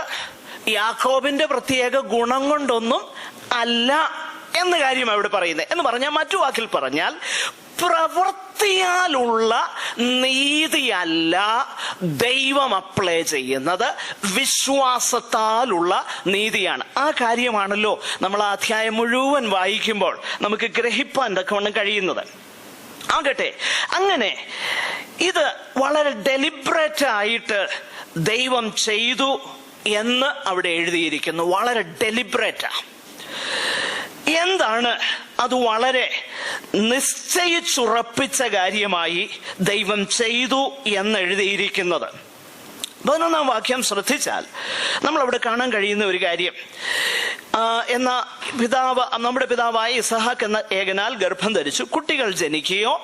യാക്കോബിന്റെ പ്രത്യേക ഗുണം കൊണ്ടൊന്നും അല്ല എന്ന കാര്യം അവിടെ പറയുന്നത്. എന്ന് പറഞ്ഞാൽ, മറ്റു വാക്കിൽ പറഞ്ഞാൽ, പ്രവൃത്തിയാലുള്ള നീതിയല്ല ദൈവം അപ്ലൈ ചെയ്യുന്നത്, വിശ്വാസത്താലുള്ള നീതിയാണ്. ആ കാര്യമാണല്ലോ നമ്മൾ ആ അധ്യായം മുഴുവൻ വായിക്കുമ്പോൾ നമുക്ക് ഗ്രഹിപ്പാൻ തക്കവണ്ണം കഴിയുന്നത്. ആകട്ടെ, അങ്ങനെ ഇത് വളരെ ഡെലിബറേറ്റ് ആയിട്ട് ദൈവം ചെയ്തു എന്ന് അവിടെ എഴുതിയിരിക്കുന്നു. വളരെ ഡെലിബറേറ്റാ. എന്താണ് അത്? വളരെ നിശ്ചയിച്ചുറപ്പിച്ച കാര്യമായി ദൈവം ചെയ്തു എന്ന് എഴുതിയിരിക്കുന്നത്. 11-ാം വാക്യം ശ്രദ്ധിച്ചാൽ നമ്മൾ അവിടെ കാണാൻ കഴിയുന്ന ഒരു കാര്യം, നമ്മുടെ പിതാവായ ഇസഹാക്ക് എന്ന ഏകനാൽ ഗർഭം ധരിച്ചു, കുട്ടികൾ ജനിക്കുകയോ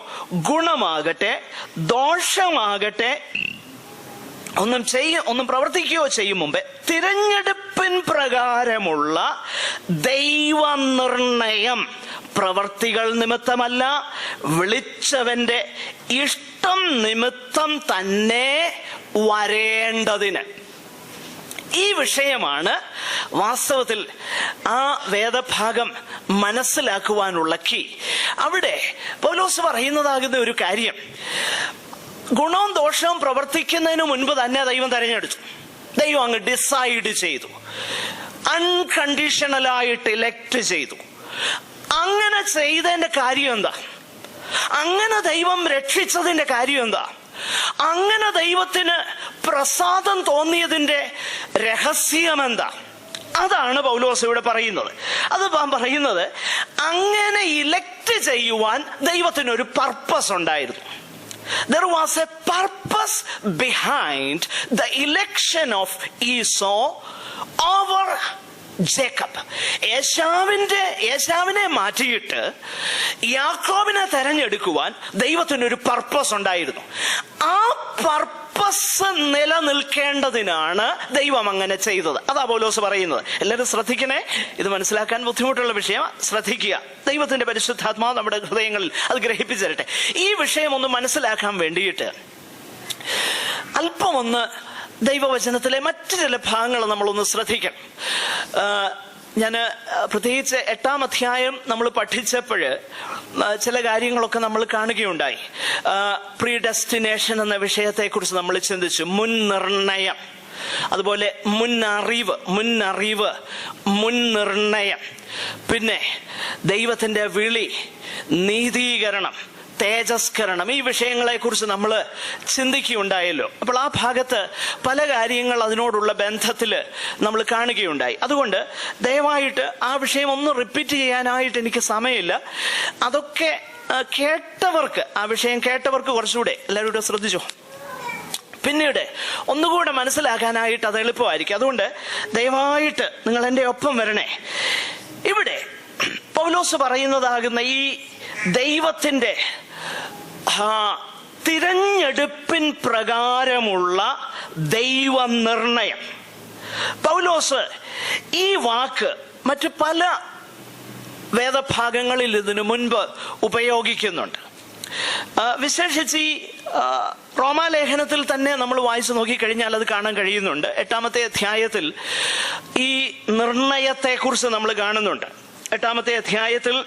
ഗുണമാകട്ടെ ദോഷമാകട്ടെ ഒന്നും പ്രവർത്തിക്കുകയോ ചെയ്യും മുമ്പേ തിരഞ്ഞെടുപ്പിൻ പ്രകാരമുള്ള ദൈവനിർണയം പ്രവർത്തികൾ നിമിത്തമല്ല, വിളിച്ചവന്റെ ഇഷ്ടം നിമിത്തം തന്നെ വരേണ്ടതിന്. ഈ വിഷയമാണ് വാസ്തവത്തിൽ ആ വേദഭാഗം മനസ്സിലാക്കുവാനുള്ള കീ. അവിടെ പൗലോസ് പറയുന്നതാകുന്ന ഒരു കാര്യം, ഗുണവും ദോഷവും പ്രവർത്തിക്കുന്നതിന് മുൻപ് തന്നെ ദൈവം തെരഞ്ഞെടുത്തു. ദൈവം അങ്ങ് ഡിസൈഡ് ചെയ്തു, അൺകണ്ടീഷണലായിട്ട് ഇലക്ട് ചെയ്തു. അങ്ങനെ ചെയ്തതിന്റെ കാര്യം എന്താ? അങ്ങനെ ദൈവം രക്ഷിച്ചതിന്റെ കാര്യം എന്താ? അങ്ങനെ ദൈവത്തിന് പ്രസാദം തോന്നിയതിന്റെ രഹസ്യം എന്താ? അതാണ് പൗലോസ് ഇവിടെ പറയുന്നത്. അത് പറയുന്നത്, അങ്ങനെ ഇലക്ട് ചെയ്യുവാൻ ദൈവത്തിനൊരു പർപ്പസ് ഉണ്ടായിരുന്നു. There was a purpose behind the election of Esau over Jacob. യേശാവിനെ മാറ്റിയിട്ട് യാക്കോബിനെ തെരഞ്ഞെടുക്കുവാൻ ദൈവത്തിനൊരു പർപ്പസ് ഉണ്ടായിരുന്നു. ആ പർപ്പസ് നിലനിൽക്കേണ്ടതിനാണ് ദൈവം അങ്ങനെ ചെയ്തത്. അതാ പൗലോസ് പറയുന്നത്. എല്ലാവരും ശ്രദ്ധിക്കണേ, ഇത് മനസ്സിലാക്കാൻ ബുദ്ധിമുട്ടുള്ള വിഷയം. ശ്രദ്ധിക്കുക, ദൈവത്തിന്റെ പരിശുദ്ധാത്മാവ് നമ്മുടെ ഹൃദയങ്ങളിൽ അത് ഗ്രഹിപ്പിച്ചു തരട്ടെ. ഈ വിഷയം ഒന്ന് മനസ്സിലാക്കാൻ വേണ്ടിയിട്ട് അല്പം ഒന്ന് ദൈവവചനത്തിലെ മറ്റു ചില ഭാഗങ്ങൾ നമ്മളൊന്ന് ശ്രദ്ധിക്കണം. ഞാൻ പ്രത്യേകിച്ച് 8-ാം അധ്യായം നമ്മൾ പഠിച്ചപ്പോൾ ചില കാര്യങ്ങളൊക്കെ നമ്മൾ കാണുകയുണ്ടായി. പ്രീഡെസ്റ്റിനേഷൻ എന്ന വിഷയത്തെക്കുറിച്ച് നമ്മൾ ചിന്തിച്ചു. മുൻ നിർണയം, അതുപോലെ മുന്നറിവ്, മുൻ നിർണയം, പിന്നെ ദൈവത്തിന്റെ വിളി, നീതീകരണം, തേജസ്കരണം, ഈ വിഷയങ്ങളെ കുറിച്ച് നമ്മൾ ചിന്തിക്കുകയുണ്ടായല്ലോ. അപ്പോൾ ആ ഭാഗത്ത് പല കാര്യങ്ങൾ അതിനോടുള്ള ബന്ധത്തിൽ നമ്മൾ കാണുകയുണ്ടായി. അതുകൊണ്ട് ദയവായിട്ട് ആ വിഷയം ഒന്ന് റിപ്പീറ്റ് ചെയ്യാനായിട്ട് എനിക്ക് സമയമില്ല. അതൊക്കെ കേട്ടവർക്ക്, ആ വിഷയം കേട്ടവർക്ക് കുറച്ചുകൂടെ എല്ലാവരും കൂടെ ശ്രദ്ധിച്ചോ, പിന്നീട് ഒന്നുകൂടെ മനസ്സിലാക്കാനായിട്ട് അത് എളുപ്പമായിരിക്കും. അതുകൊണ്ട് ദയവായിട്ട് നിങ്ങൾ എൻ്റെ ഒപ്പം വരണേ. ഇവിടെ പൗലോസ് പറയുന്നതാകുന്ന ഈ ദൈവത്തിന്റെ തിരഞ്ഞെടുപ്പിൻ പ്രകാരമുള്ള ദൈവനിർണയം, പൗലോസ് ഈ വാക്ക് മറ്റു പല വേദഭാഗങ്ങളിൽ ഇതിനു മുൻപ് ഉപയോഗിക്കുന്നുണ്ട്. വിശേഷിച്ച് ഈ റോമാലേഖനത്തിൽ തന്നെ നമ്മൾ വായിച്ചു നോക്കിക്കഴിഞ്ഞാൽ അത് കാണാൻ കഴിയുന്നുണ്ട്. 8-ാമത്തെ അധ്യായത്തിൽ ഈ നിർണയത്തെക്കുറിച്ച് നമ്മൾ കാണുന്നുണ്ട്. 8-ാമത്തെ അധ്യായത്തിൽ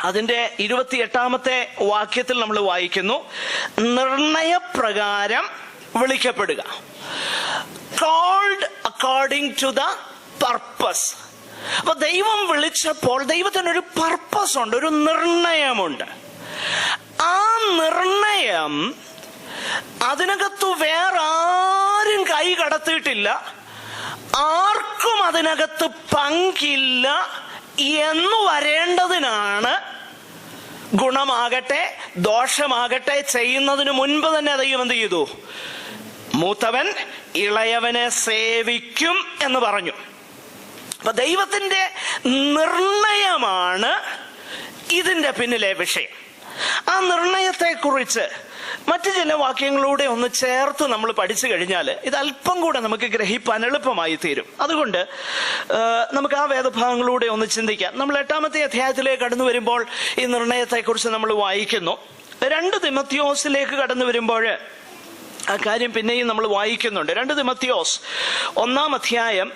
അതിന്റെ 28-ാമത്തെ വാക്യത്തിൽ നമ്മൾ വായിക്കുന്നു, നിർണയപ്രകാരം വിളിക്കപ്പെടുക, called according to the purpose. അപ്പൊ ദൈവം വിളിച്ചപ്പോൾ ദൈവത്തിനൊരു പർപ്പസ് ഉണ്ട്, ഒരു നിർണയമുണ്ട്. ആ നിർണയം അതിനകത്തു വേറെ ആരും കൈ കടത്തിയിട്ടില്ല, ആർക്കും അതിനകത്ത് പങ്കില്ല എന്ന് വരേണ്ടതിനാണ് ഗുണമാകട്ടെ ദോഷമാകട്ടെ ചെയ്യുന്നതിന് മുൻപ് തന്നെ ദൈവം എന്ത് ചെയ്തു? മൂത്തവൻ ഇളയവനെ സേവിക്കും എന്ന് പറഞ്ഞു. അപ്പൊ ദൈവത്തിന്റെ നിർണയമാണ് ഇതിന്റെ പിന്നിലെ വിഷയം. ആ നിർണയത്തെക്കുറിച്ച് മറ്റു ചില വാക്യങ്ങളൂടെ ഒന്ന് ചേർത്ത് നമ്മൾ പഠിച്ചു കഴിഞ്ഞാൽ ഇത് അല്പം കൂടെ നമുക്ക് ഗ്രഹിപ്പാൻ എളുപ്പമായി തീരും. അതുകൊണ്ട് നമുക്ക് ആ വേദഭാഗങ്ങളൂടെ ഒന്ന് ചിന്തിക്കാം. നമ്മൾ 8-ാമത്തെ അധ്യായത്തിലേക്ക് കടന്നു വരുമ്പോൾ ഈ നിർണയത്തെക്കുറിച്ച് നമ്മൾ വായിക്കുന്നു. 2 തിമോത്തിയോസിലേക്ക് കടന്നു വരുമ്പോൾ ആ കാര്യം പിന്നെയും നമ്മൾ വായിക്കുന്നുണ്ട്. 2 തിമോത്തിയോസ് 1-ാം അധ്യായം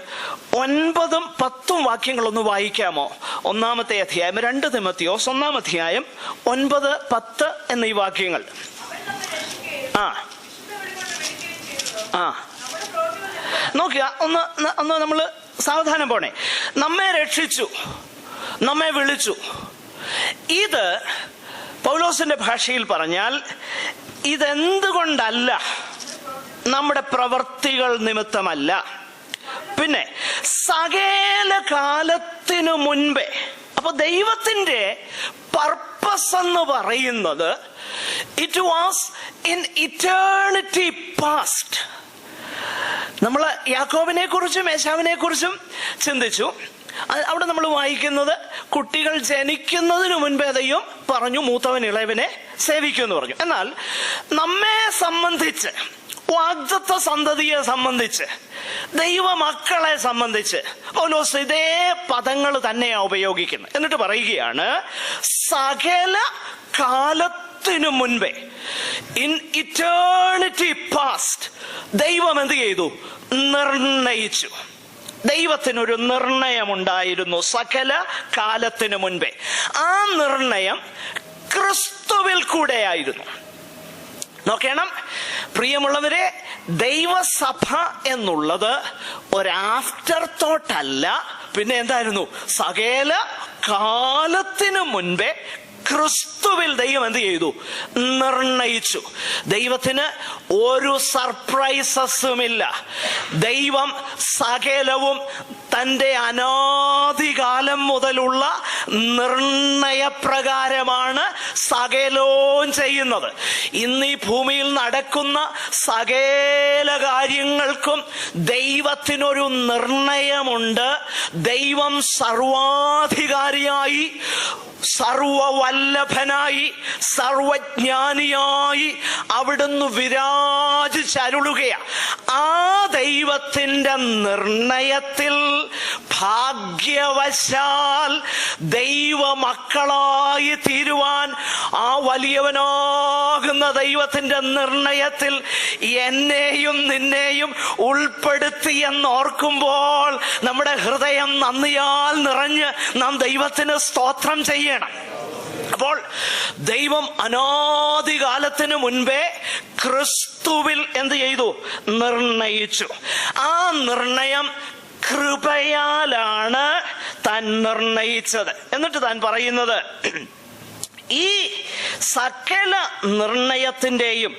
9-ഉം 10-ഉം വാക്യങ്ങളൊന്ന് വായിക്കാമോ? 1-ാമത്തെ അധ്യായം 2 തിമോത്തിയോസ് 1-ാം അധ്യായം 9, 10 എന്നീ വാക്യങ്ങൾ. നോക്കുക, ഒന്ന് നമ്മൾ സാവധാനം പോണേ. നമ്മെ രക്ഷിച്ചു, നമ്മെ വിളിച്ചു. ഇത് പൗലോസിന്റെ ഭാഷയിൽ പറഞ്ഞാൽ ഇതെന്തുകൊണ്ടല്ല? നമ്മുടെ പ്രവർത്തികൾ നിമിത്തമല്ല. പിന്നെ സകല കാലത്തിനു മുൻപേ. അപ്പൊ ദൈവത്തിന്റെ പർപ്പസ് എന്ന് പറയുന്നത് it was in eternity past. നമ്മൾ യാക്കോബിനെ കുറിച്ചും ഏശാവിനെ കുറിച്ചും ചിന്തിച്ചു. അവിടെ നമ്മൾ വായിക്കുന്നത് കുട്ടികൾ ജനിക്കുന്നതിന് മുൻപേ ദൈവം പറഞ്ഞു മൂത്തവൻ ഇളയവനെ സേവിക്കുമെന്ന് പറഞ്ഞു. എന്നാൽ നമ്മെ സംബന്ധിച്ച്, വാഗ്ദത്ത സന്തതിയെ സംബന്ധിച്ച്, ദൈവമക്കളെ സംബന്ധിച്ച് പൗലോസ് ഇതേ പദങ്ങൾ തന്നെയാണ് ഉപയോഗിക്കുന്നത്. എന്നിട്ട് പറയുകയാണ്, സകല കാലത്തിനു മുൻപേ, ഇൻ ഇറ്റേണിറ്റി പാസ്റ്റ്, ദൈവം എന്ത് ചെയ്തു? നിർണയിച്ചു. ദൈവത്തിനൊരു നിർണയമുണ്ടായിരുന്നു സകല കാലത്തിനു മുൻപേ. ആ നിർണയം ക്രിസ്തുവിൽ കൂടെയായിരുന്നു. നോക്കണം പ്രിയമുള്ളവരെ, ദൈവസഭ എന്നുള്ളത് ഒരു ആഫ്റ്റർ തോട്ടല്ല. പിന്നെ എന്തായിരുന്നു? സകല കാലത്തിനു മുൻപേ ക്രിസ്തുവിൽ ദൈവം എന്ത് ചെയ്തു? നിർണയിച്ചു. ദൈവത്തിന് ഒരു സർപ്രൈസസുമില്ല. ദൈവം സകലവും തൻ്റെ അനാദികാലം മുതലുള്ള നിർണയപ്രകാരമാണ് സകലവും ചെയ്യുന്നത്. ഇന്ന് ഈ ഭൂമിയിൽ നടക്കുന്ന സകല കാര്യങ്ങൾക്കും ദൈവത്തിനൊരു നിർണയമുണ്ട്. ദൈവം സർവാധികാരിയായി, സർവവല്ലഭനായി, സർവജ്ഞാനിയായി അവിടുന്ന് വിരാജിച്ചരുളുകയാണ്. ആ ദൈവത്തിന്റെ നിർണയത്തിൽ ഭാഗ്യവശാൽ ദൈവമക്കളായി തീരുവാൻ ആ വലിയവനാകുന്ന ദൈവത്തിന്റെ നിർണയത്തിൽ എന്നെയും നിന്നെയും ഉൾപ്പെടുത്തിയെന്നോർക്കുമ്പോൾ നമ്മുടെ ഹൃദയം നന്ദിയാൽ നിറഞ്ഞ് നാം ദൈവത്തിന് സ്തോത്രം ചെയ്യണം. അപ്പോൾ ദൈവം അനാദികാലത്തിന് മുൻപേ ക്രിസ്തുവിൽ എന്ത് ചെയ്തു? നിർണയിച്ചു. ആ നിർണയം കൃപയാലാണ് താൻ നിർണയിച്ചത്. എന്നിട്ട് താൻ പറയുന്നത്, ഈ സകല നിർണയത്തിന്റെയും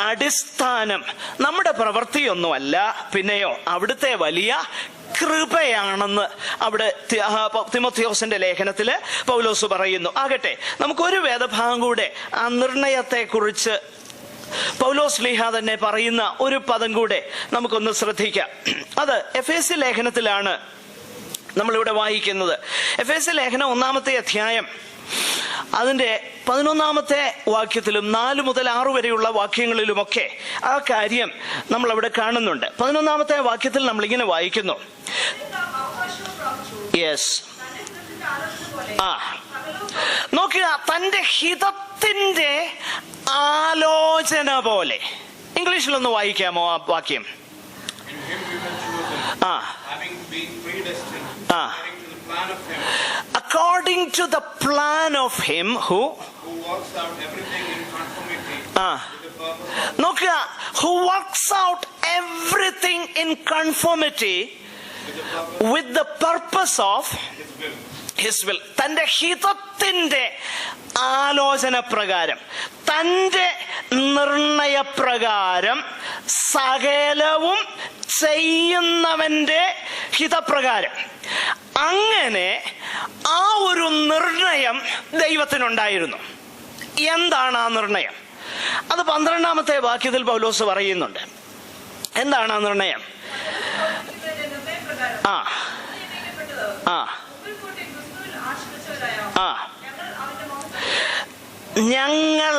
അടിസ്ഥാനം നമ്മുടെ പ്രവൃത്തിയൊന്നുമല്ല, പിന്നെയോ അവിടുത്തെ വലിയ കൃപയാണെന്ന് അവിടെ തിമോഥെയോസിന്റെ ലേഖനത്തില് പൗലോസ് പറയുന്നു. ആകട്ടെ, നമുക്കൊരു വേദഭാഗം കൂടെ ആ നിർണയത്തെ കുറിച്ച് പൗലോസ് ശ്ലീഹ തന്നെ പറയുന്ന ഒരു പദം കൂടെ നമുക്കൊന്ന് ശ്രദ്ധിക്കാം. അത് എഫേസ്യ ലേഖനത്തിലാണ് നമ്മളിവിടെ വായിക്കുന്നത്. എഫേസ്യ ലേഖനം 1-ാമത്തെ അധ്യായം അതിന്റെ 11-ാമത്തെ വാക്യത്തിലും 4 മുതൽ 6 വരെയുള്ള വാക്യങ്ങളിലുമൊക്കെ ആ കാര്യം നമ്മൾ അവിടെ കാണുന്നുണ്ട്. 11-ാമത്തെ വാക്യത്തിൽ നമ്മൾ ഇങ്ങനെ വായിക്കുന്നു. യെസ്, നോക്കുക, തന്റെ ഹിതത്തിന്റെ ആലോചന പോലെ. ഇംഗ്ലീഷിലൊന്ന് വായിക്കാമോ ആ വാക്യം? According to the plan of him who works out everything in conformity നോക്കുക, who works out everything in conformity with the purpose of his will. തന്റെ ഹിതത്തിന്റെ ആലോചന പ്രകാരം, തന്റെ നിർണയപ്രകാരം സകലവും ചെയ്യുന്നവന്റെ ഹിതപ്രകാരം. അങ്ങനെ ആ ഒരു നിർണയം ദൈവത്തിനുണ്ടായിരുന്നു. എന്താണ് ആ നിർണയം? അത് 12-ാമത്തെ വാക്യത്തിൽ പൗലോസ് പറയുന്നുണ്ട്. എന്താണ് ആ നിർണയം? ആ ആ ആ ഞങ്ങൾ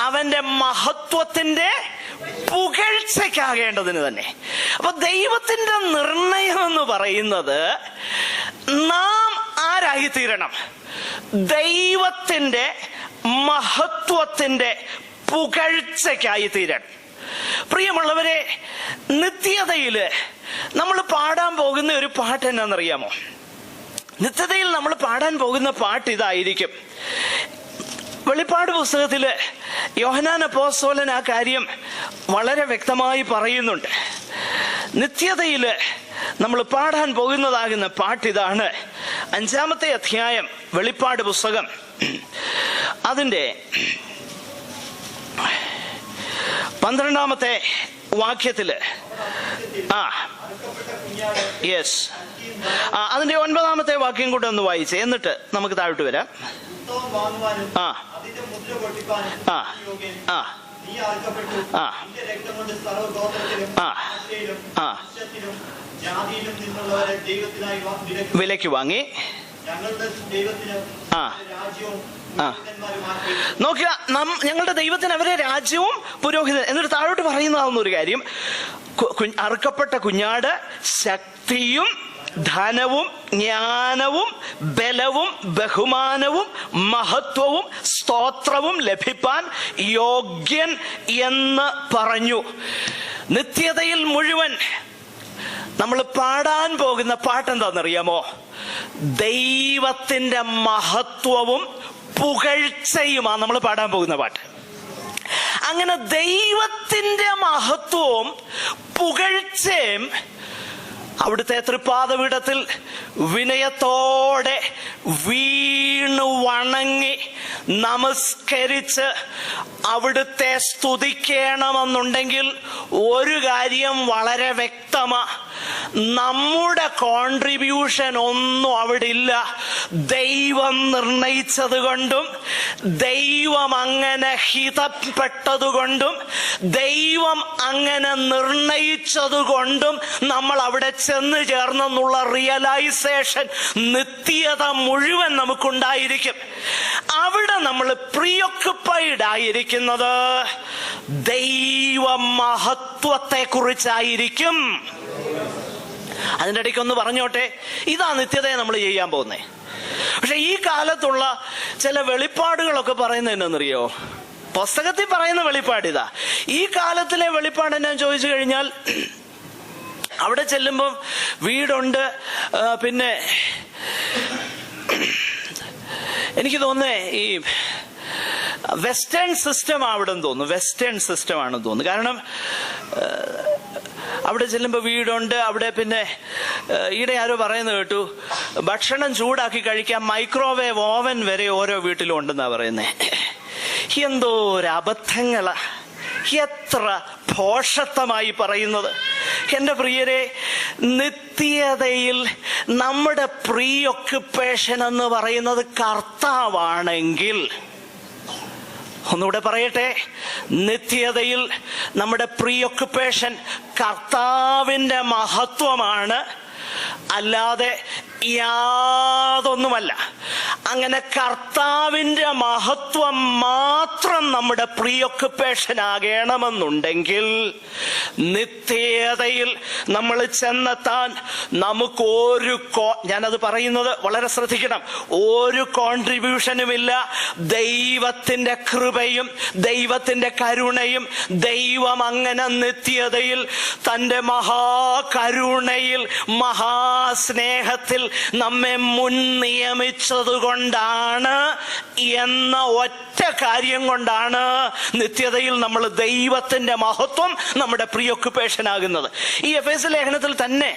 അവന്റെ മഹത്വത്തിന്റെ പുകഴ്ചയ്ക്കാകേണ്ടതിന് തന്നെ. അപ്പൊ ദൈവത്തിന്റെ നിർണയം എന്ന് പറയുന്നത് നാം ആരായിത്തീരണം? ദൈവത്തിന്റെ മഹത്വത്തിന്റെ പുകഴ്ചയ്ക്കായി തീരണം. പ്രിയമുള്ളവരെ, നിത്യതയില് നമ്മൾ പാടാൻ പോകുന്ന ഒരു പാട്ട് എന്നാണെന്നറിയാമോ? നിത്യതയിൽ നമ്മൾ പാടാൻ പോകുന്ന പാട്ട് ഇതായിരിക്കും. വെളിപ്പാട് പുസ്തകത്തില് യോഹന്നാൻ അപ്പോസ്തലൻ ആ കാര്യം വളരെ വ്യക്തമായി പറയുന്നുണ്ട്. നിത്യതയില് നമ്മൾ പാടാൻ പോകുന്നതാകുന്ന പാട്ട് ഇതാണ്. 5-ാമത്തെ അധ്യായം വെളിപ്പാട് പുസ്തകം അതിന്റെ 12-ാമത്തെ വാക്യത്തില് യെസ്, അതിന്റെ 9-ാമത്തെ വാക്യം കൂടെ ഒന്ന് വായിച്ചേ, എന്നിട്ട് നമുക്ക് താഴോട്ട് വരാം. വിലയ്ക്ക് വാങ്ങി. നോക്കുക, ഞങ്ങളുടെ ദൈവത്തിന് അവരെ രാജ്യവും പുരോഹിതൻ. എന്നിട്ട് താഴോട്ട് പറയുന്നതാവുന്ന ഒരു കാര്യം, അറുക്കപ്പെട്ട കുഞ്ഞാട് ശക്തിയും ധനവും ജ്ഞാനവും ബലവും ബഹുമാനവും മഹത്വവും സ്തോത്രവും ലഭിപ്പാൻ യോഗ്യൻ എന്ന് പറഞ്ഞു. നിത്യതയിൽ മുഴുവൻ നമ്മൾ പാടാൻ പോകുന്ന പാട്ടെന്താണെന്നറിയാമോ? ദൈവത്തിന്റെ മഹത്വവും പുകഴ്ചയുമാണ് നമ്മൾ പാടാൻ പോകുന്ന പാട്ട്. അങ്ങനെ ദൈവത്തിന്റെ മഹത്വവും പുകഴ്ചയും അവിടുത്തെ തൃപ്പാദപീഠത്തിൽ വിനയത്തോടെ വീണു വണങ്ങി നമസ്കരിച്ച് അവിടുത്തെ സ്തുതിക്കണമെന്നുണ്ടെങ്കിൽ ഒരു കാര്യം വളരെ വ്യക്തമാ, നമ്മുടെ കോൺട്രിബ്യൂഷൻ ഒന്നും അവിടെ ഇല്ല. ദൈവം നിർണയിച്ചത് കൊണ്ടും ദൈവം അങ്ങനെ ഹിതപ്പെട്ടതുകൊണ്ടും ദൈവം അങ്ങനെ നിർണയിച്ചത് കൊണ്ടും നമ്മൾ അവിടെ ചെന്ന് ചേർന്നെന്നുള്ള റിയലൈസേഷൻ നിത്യത മുഴുവൻ നമുക്കുണ്ടായിരിക്കും. അവിടെ നമ്മൾ പ്രിയോക്കുപ്പൈഡ് ആയിരിക്കുന്നത് ദൈവ മഹത്വത്തെ കുറിച്ചായിരിക്കും. അതിൻ്റെ ഇടയ്ക്ക് ഒന്ന് പറഞ്ഞോട്ടെ, ഇതാ നിത്യതയെ നമ്മൾ ചെയ്യാൻ പോകുന്നേ. പക്ഷെ ഈ കാലത്തുള്ള ചില വെളിപ്പാടുകളൊക്കെ പറയുന്നത് എന്നാന്നറിയോ? പുസ്തകത്തിൽ പറയുന്ന വെളിപ്പാട് ഇതാ. ഈ കാലത്തിലെ വെളിപ്പാട് എന്നാ ചോദിച്ചു കഴിഞ്ഞാൽ, അവിടെ ചെല്ലുമ്പം വീടുണ്ട്, പിന്നെ എനിക്ക് തോന്നുന്നേ ഈ വെസ്റ്റേൺ സിസ്റ്റം ആവിടെന്ന് തോന്നുന്നു, വെസ്റ്റേൺ സിസ്റ്റം ആണെന്ന് തോന്നുന്നു. കാരണം അവിടെ ചെല്ലുമ്പോൾ വീടുണ്ട്, അവിടെ പിന്നെ ഈടെ ആരോ പറയുന്നത് കേട്ടു, ഭക്ഷണം ചൂടാക്കി കഴിക്കാൻ മൈക്രോവേവ് ഓവൻ വരെ ഓരോ വീട്ടിലും ഉണ്ടെന്നാ പറയുന്നേ. എന്തോ ഒരു അബദ്ധങ്ങളാ, എത്ര ഭോഷത്വമായി പറയുന്നത്. എന്റെ പ്രിയരെ, നിത്യതയിൽ നമ്മുടെ പ്രീ ഒക്യുപ്പേഷൻ എന്ന് പറയുന്നത് കർത്താവാണെങ്കിൽ, ഒന്നുകൂടെ പറയട്ടെ, നിത്യതയിൽ നമ്മുടെ പ്രീ ഒക്യുപ്പേഷൻ കർത്താവിന്റെ മഹത്വമാണ്, അല്ലാതെ യാതൊന്നുമല്ല. അങ്ങനെ കർത്താവിന്റെ മഹത്വം മാത്രം നമ്മുടെ പ്രീ ഒക്യുപ്പേഷൻ ആകണമെന്നുണ്ടെങ്കിൽ നിത്യതയിൽ നമ്മൾ ചെന്നെത്താൻ നമുക്ക് ഞാനത് പറയുന്നത് വളരെ ശ്രദ്ധിക്കണം, ഒരു കോൺട്രിബ്യൂഷനുമില്ല. ദൈവത്തിന്റെ കൃപയും ദൈവത്തിന്റെ കരുണയും, ദൈവം അങ്ങനെ നിത്യതയിൽ തന്റെ മഹാകരുണയിൽ മഹാസ്നേഹത്തിൽ നമ്മെ മുൻ നിയമിച്ചതുകൊണ്ടാണ് എന്ന ഒറ്റ കാര്യം കൊണ്ടാണ് നിത്യതയിൽ നമ്മൾ ദൈവത്തിന്റെ മഹത്വം നമ്മുടെ പ്രീ ഒക്യുപ്പേഷൻ ആകുന്നത്. ഈ എഫേസ്യ ലേഖനത്തിൽ തന്നെ